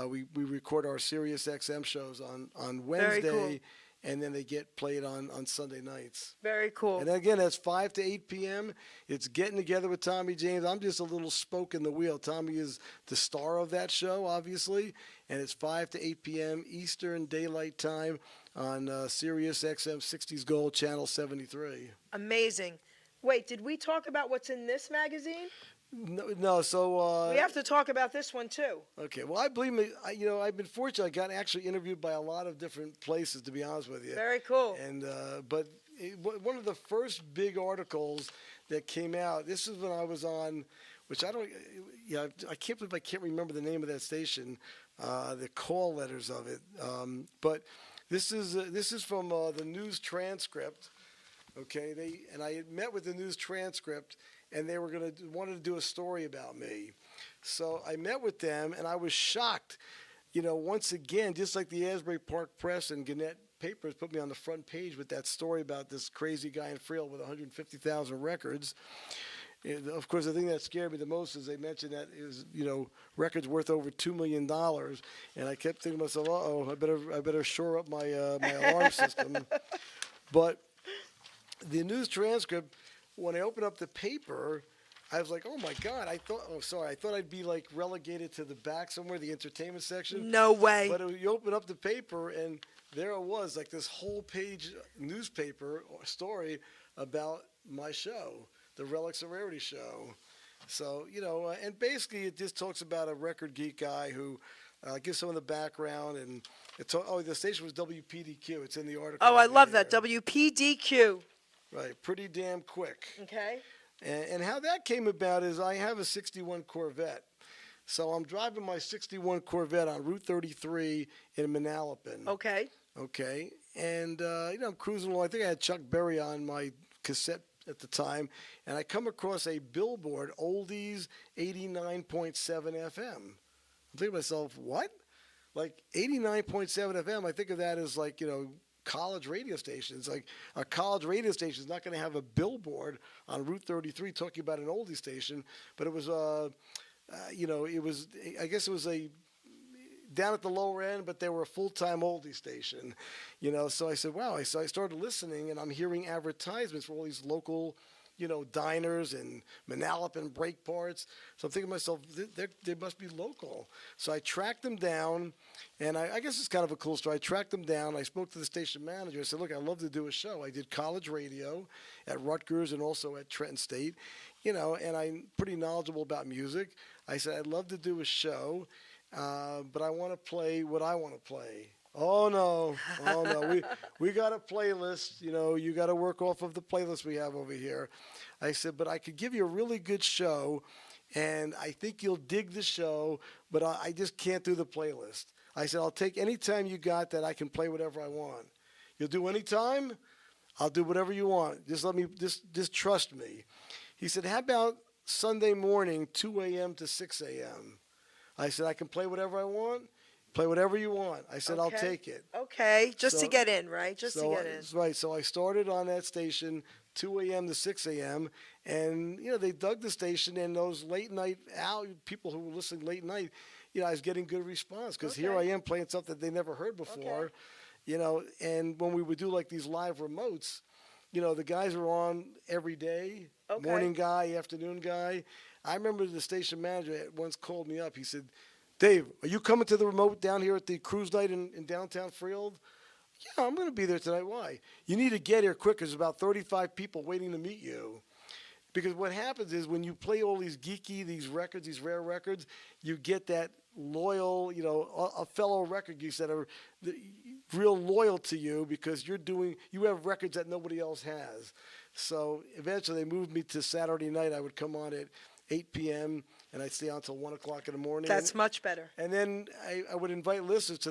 We record our Sirius XM shows on Very Wednesday, cool. and then they get played on Sunday nights. Very cool. And again, that's 5 to 8 p.m. It's Getting Together with Tommy James. I'm just a little spoke in the wheel. Tommy is the star of that show, obviously, and it's 5 to 8 p.m. Eastern Daylight Time on Sirius XM 60s Gold, Channel 73. Amazing. Wait, did we talk about what's in this magazine? No, so... We have to talk about this one, too. Okay, well, I believe me. I've been fortunate. I got actually interviewed by a lot of different places, to be honest with you. Very cool. And one of the first big articles that came out. This is when I was on, which I don't. Yeah, I can't believe I can't remember the name of that station, the call letters of it. But this is from the news transcript. Okay, I had met with the news transcript, and they wanted to do a story about me. So I met with them, and I was shocked. Once again, just like the Asbury Park Press and Gannett Papers put me on the front page with that story about this crazy guy in Freehold with 150,000 records. And of course, the thing that scared me the most is they mentioned that it was, records worth over $2 million, and I kept thinking to myself, I better shore up my my alarm system. But the news transcript, when I opened up the paper, I was like, oh my God, I thought I'd be like relegated to the back somewhere, the entertainment section. No way. But you open up the paper, and there it was, like this whole page newspaper story about my show, the Relics and Rarity show. So, and basically it just talks about a record geek guy who gives some of the background, and the station was WPDQ. It's in the article. Oh, I love here. that. WPDQ. Right, pretty damn quick. Okay. And how that came about is I have a 61 Corvette. So I'm driving my 61 Corvette on Route 33 in Manalapan. Okay. Okay. And, I'm cruising along. I think I had Chuck Berry on my cassette at the time. And I come across a billboard, Oldies 89.7 FM. I'm thinking to myself, what? Like 89.7 FM, I think of that as like, college radio stations. Like a college radio station is not going to have a billboard on Route 33 talking about an oldie station, but it was, I guess it was a down at the lower end, but they were a full-time oldie station, So I said, wow. So I started listening, and I'm hearing advertisements for all these local, diners and Manalapan break parts. So I'm thinking to myself, they must be local. So I tracked them down, and I guess it's kind of a cool story. I tracked them down. I spoke to the station manager. I said, look, I'd love to do a show. I did college radio at Rutgers and also at Trenton State, and I'm pretty knowledgeable about music. I said, I'd love to do a show, but I want to play what I want to play. Oh no! We got a playlist. You got to work off of the playlist we have over here. I said, but I could give you a really good show, and I think you'll dig the show, but I just can't do the playlist. I said, I'll take any time you got that I can play whatever I want. You'll do any time? I'll do whatever you want. Just trust me. He said, how about Sunday morning, 2 a.m. to 6 a.m.? I said, I can play whatever I want. Play whatever you want. I said, I'll take it. Okay, just to get in, right? Just to get in. Right, so I started on that station 2 a.m. to 6 a.m., and, they dug the station, and those late night people who were listening late night, I was getting good response, because here I am playing something that they never heard before, and when we would do like these live remotes, the guys were on every day, morning guy, afternoon guy. I remember the station manager once called me up. He said, Dave, are you coming to the remote down here at the cruise night in downtown Freehold? Yeah, I'm going to be there tonight. Why? You need to get here quick. There's about 35 people waiting to meet you. Because what happens is when you play all these these records, these rare records, you get that loyal, a fellow record geeks that are real loyal to you because you have records that nobody else has. So eventually they moved me to Saturday night. I would come on at 8 p.m. and I'd stay on until 1 o'clock in the morning. That's much better. And then I would invite listeners to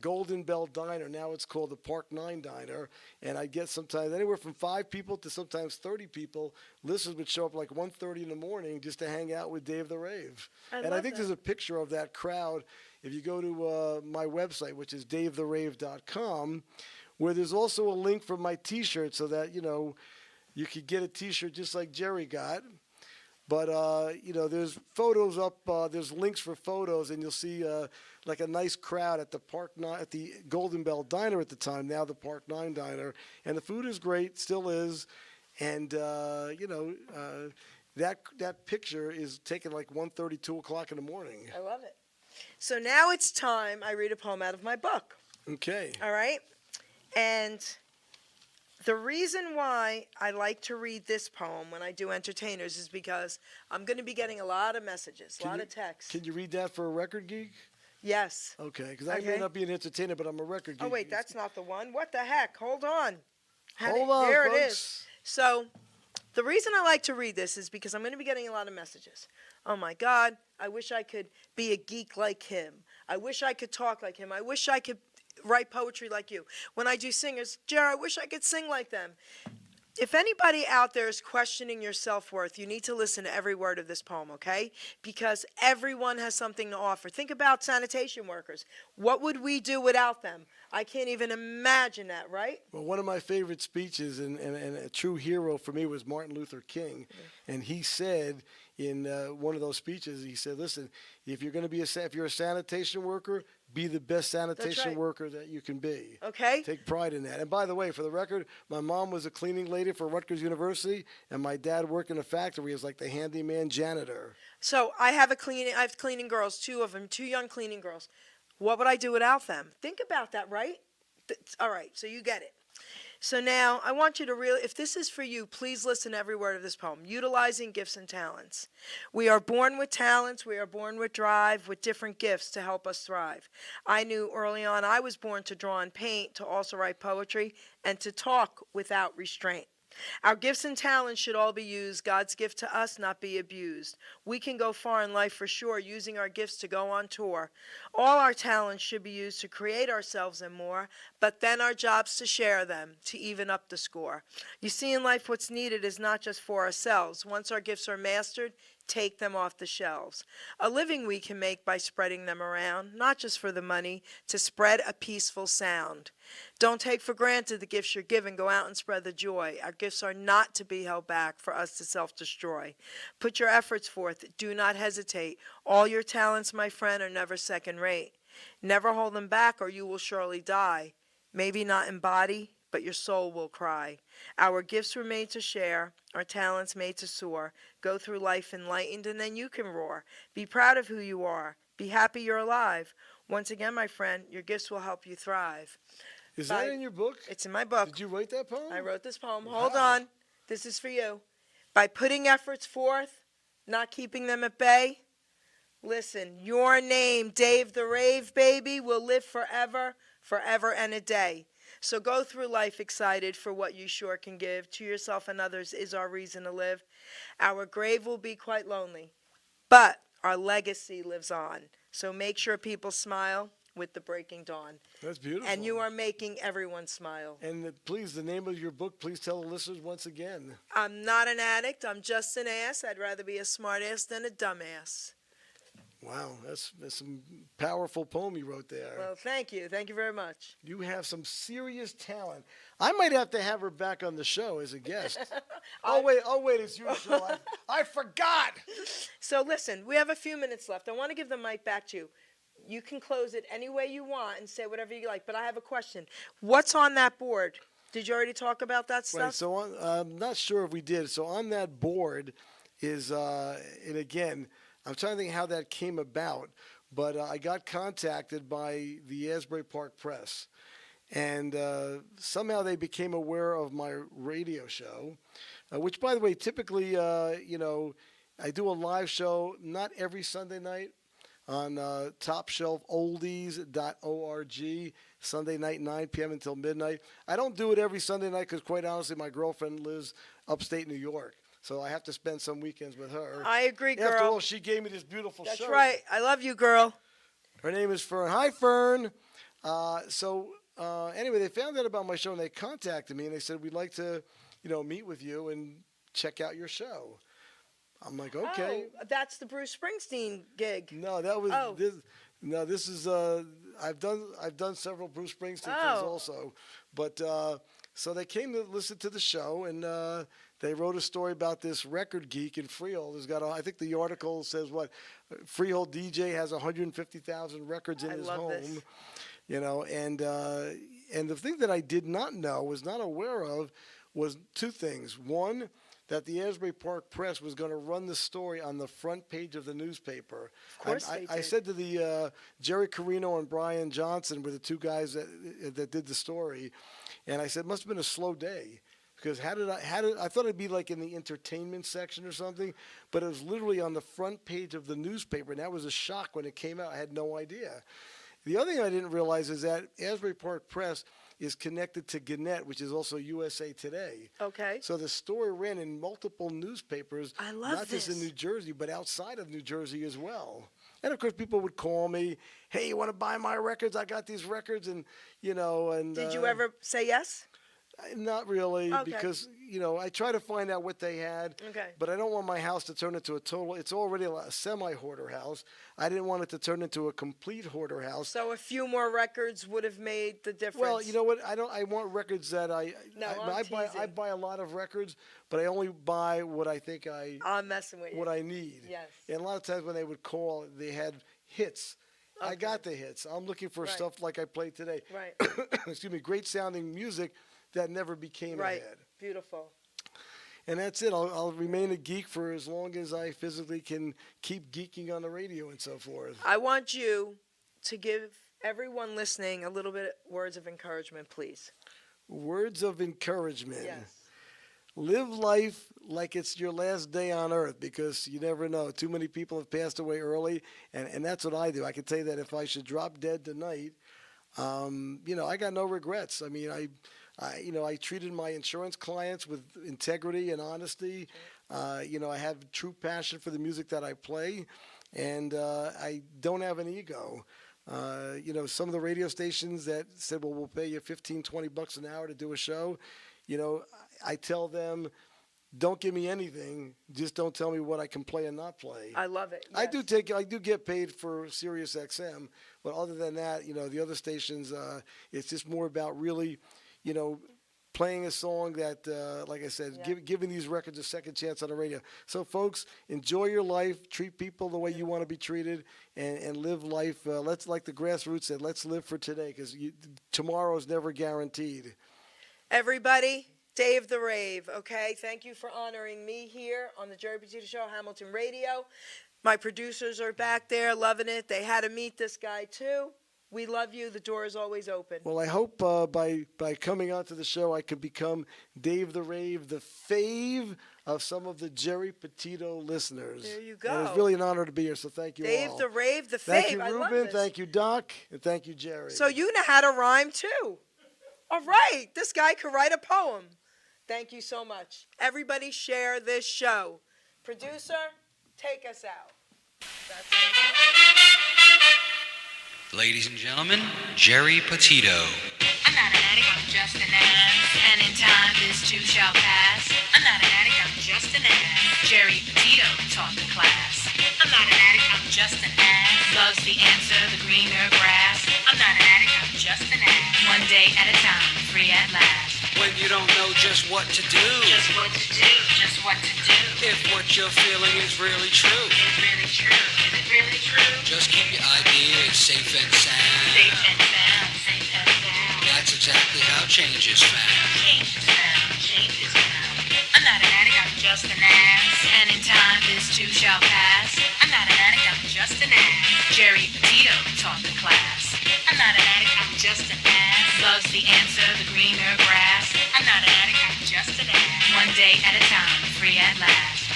Golden Bell Diner. Now it's called the Park 9 Diner. And I get sometimes anywhere from 5 people to sometimes 30 people. Listeners would show up like 1:30 in the morning just to hang out with Dave the Rave. I think there's a picture of that crowd if you go to my website, which is davetherave.com, where there's also a link for my T-shirt so that, you could get a T-shirt just like Jerry got. But, there's photos up, there's links for photos, and you'll see like a nice crowd at at the Golden Bell Diner at the time, now the Park 9 Diner. And the food is great, still is. And, that picture is taken like 1:30, 2 o'clock in the morning. I love it. So now it's time I read a poem out of my book. Okay. All right? And the reason why I like to read this poem when I do entertainers is because I'm going to be getting a lot of messages, a lot of texts. Can you read that for a record geek? Yes. Okay, because I may not be an entertainer, but I'm a record geek. Oh, wait, that's not the one. What the heck? Hold on. Hold on, there folks. It is. So the reason I like to read this is because I'm going to be getting a lot of messages. Oh, my God, I wish I could be a geek like him. I wish I could talk like him. I wish I could write poetry like you. When I do singers, Jared, I wish I could sing like them. If anybody out there is questioning your self-worth, you need to listen to every word of this poem, okay? Because everyone has something to offer. Think about sanitation workers. What would we do without them? I can't even imagine that, right? Well, one of my favorite speeches and a true hero for me was Martin Luther King. Mm-hmm. And he said in one of those speeches, he said, listen, if you're going to be if you're a sanitation worker, be the best sanitation worker that you can be. Okay. Take pride in that. And by the way, for the record, my mom was a cleaning lady for Rutgers University, and my dad worked in a factory as like the handyman janitor. So I have cleaning girls, 2 of them, 2 young cleaning girls. What would I do without them? Think about that, right? All right, so you get it. So now I want you to really, if this is for you, please listen to every word of this poem. Utilizing gifts and talents. We are born with talents. We are born with drive, with different gifts to help us thrive. I knew early on I was born to draw and paint, to also write poetry, and to talk without restraint. Our gifts and talents should all be used. God's gift to us, not be abused. We can go far in life for sure, using our gifts to go on tour. All our talents should be used to create ourselves and more, but then our job's to share them, to even up the score. You see, in life, what's needed is not just for ourselves. Once our gifts are mastered, take them off the shelves. A living we can make by spreading them around, not just for the money, to spread a peaceful sound. Don't take for granted the gifts you're given. Go out and spread the joy. Our gifts are not to be held back for us to self-destroy. Put your efforts forth. Do not hesitate. All your talents, my friend, are never second rate. Never hold them back or you will surely die. Maybe not in body, but your soul will cry. Our gifts were made to share, our talents made to soar. Go through life enlightened, and then you can roar. Be proud of who you are. Be happy you're alive. Once again, my friend, your gifts will help you thrive. Is that in your book? It's in my book. Did you write that poem? I wrote this poem. Wow. Hold on. This is for you. By putting efforts forth, not keeping them at bay. Listen, your name, Dave the Rave, baby, will live forever, forever and a day. So go through life excited for what you sure can give. To yourself and others is our reason to live. Our grave will be quite lonely, but our legacy lives on. So make sure people smile with the breaking dawn. That's beautiful. And you are making everyone smile. And please, the name of your book, please tell the listeners once again. I'm not an addict. I'm just an ass. I'd rather be a smart ass than a dumbass. Wow, that's some powerful poem you wrote there. Well, thank you. Thank you very much. You have some serious talent. I might have to have her back on the show as a guest. I'll wait, as usual. I forgot. So listen, we have a few minutes left. I want to give the mic back to you. You can close it any way you want and say whatever you like, but I have a question. What's on that board? Did you already talk about that stuff? Right, so I'm not sure if we did. So on that board is, and again, I'm trying to think how that came about, but I got contacted by the Asbury Park Press, and somehow they became aware of my radio show, which, by the way, typically, I do a live show not every Sunday night on topshelfoldies.org, Sunday night, 9 p.m. until midnight. I don't do it every Sunday night because, quite honestly, my girlfriend lives upstate New York. So I have to spend some weekends with her. I agree, girl. After all, she gave me this beautiful shirt. That's right. I love you, girl. Her name is Fern. Hi, Fern. Anyway, they found out about my show and they contacted me and they said, we'd like to, meet with you and check out your show. I'm like, okay. Oh, that's the Bruce Springsteen gig. No, that was Oh. this. No, this is. I've done several Bruce Springsteen things also, but so they came to listen to the show and they wrote a story about this record geek in Freehold. Has got I think the article says what Freehold DJ has 150,000 records in his home. This. And the thing that I did not know, was not aware of, was two things. One, that the Asbury Park Press was going to run the story on the front page of the newspaper. Of course they I did. said to the Jerry Carino and Brian Johnson were the two guys that did the story, and I said it must have been a slow day because I thought it'd be like in the entertainment section or something, but it was literally on the front page of the newspaper, and that was a shock when it came out. I had no idea. The other thing I didn't realize is that Asbury Park Press is connected to Gannett, which is also USA Today. Okay. So the story ran in multiple newspapers, I love not just in this. New Jersey, but outside of New Jersey as well. And of course, people would call me, "Hey, you want to buy my records? I got these records," and and. Did you ever say yes? Not really, Okay. because I try to find out what they had. Okay. But I don't want my house to turn into a total. It's already a semi-hoarder house. I didn't want it to turn into a complete hoarder house. So a few more records would have made the difference. Well, you know what? I want records that I I'm buy teasing. a lot of records, but I only buy what I think I'm messing with you. what I need. Yes. And a lot of times when they would call, they had hits. I got the hits. I'm looking for Right. stuff like I played today. Right. Excuse me, great sounding music that never became a Right. hit. Beautiful. And that's it. I'll remain a geek for as long as I physically can keep geeking on the radio and so forth. I want you to give everyone listening a little bit words of encouragement, please. Words of encouragement. Yes. Live life like it's your last day on earth, because you never know. Too many people have passed away early, and that's what I do. I can tell you that if I should drop dead tonight, I got no regrets. I mean, I treated my insurance clients with integrity and honesty. I have true passion for the music that I play, and I don't have an ego. Some of the radio stations that said, well, we'll pay you $15-20 an hour to do a show, I tell them, don't give me anything. Just don't tell me what I can play and not play. I love it. I Yes. do get paid for Sirius XM, but other than that, the other stations, it's just more about really, playing a song that, like I said, giving these records a second chance on the radio. So, folks, enjoy your life, treat people the way you want to be treated, and live life. Let's, like the Grassroots said, let's live for today, because tomorrow is never guaranteed. Everybody, Dave the Rave, okay? Thank you for honoring me here on the Geri Petito Show, Hamilton Radio. My producers are back there loving it. They had to meet this guy, too. We love you. The door is always open. Well, I hope by coming onto the show, I could become Dave the Rave, the fave of some of the Geri Petito listeners. There you go. And it's really an honor to be here, so thank you Dave all. the Rave, the fave. Thank you, I love Ruben. this. Thank you, Doc. And thank you, Jerry. So you know how to rhyme, too. All right. This guy could write a poem. Thank you so much. Everybody share this show. Producer, take us out. That's it. Ladies and gentlemen, Geri Petito. I'm not an addict, I'm just an ass. And in time, this too shall pass. I'm not an addict, I'm just an ass. Geri Petito taught the class. I'm not an addict, I'm just an ass. Loves the answer, the greener grass. I'm not an addict, I'm just an ass. One day at a time, free at last. When you don't know just what to do. Just what to do, just what to do. If what you're feeling is really true. Is it really true? Is it really true? Just keep your ideas safe and sound. Safe and sound, safe and sound. That's exactly how change is found. Change is found, change is found. I'm not an addict, I'm just an ass. And in time, this too shall pass. I'm not an addict, I'm just an ass. Geri Petito taught the class. I'm not an addict, I'm just an ass. Loves the answer, the greener grass. I'm not an addict, I'm just an ass. One day at a time, free at last.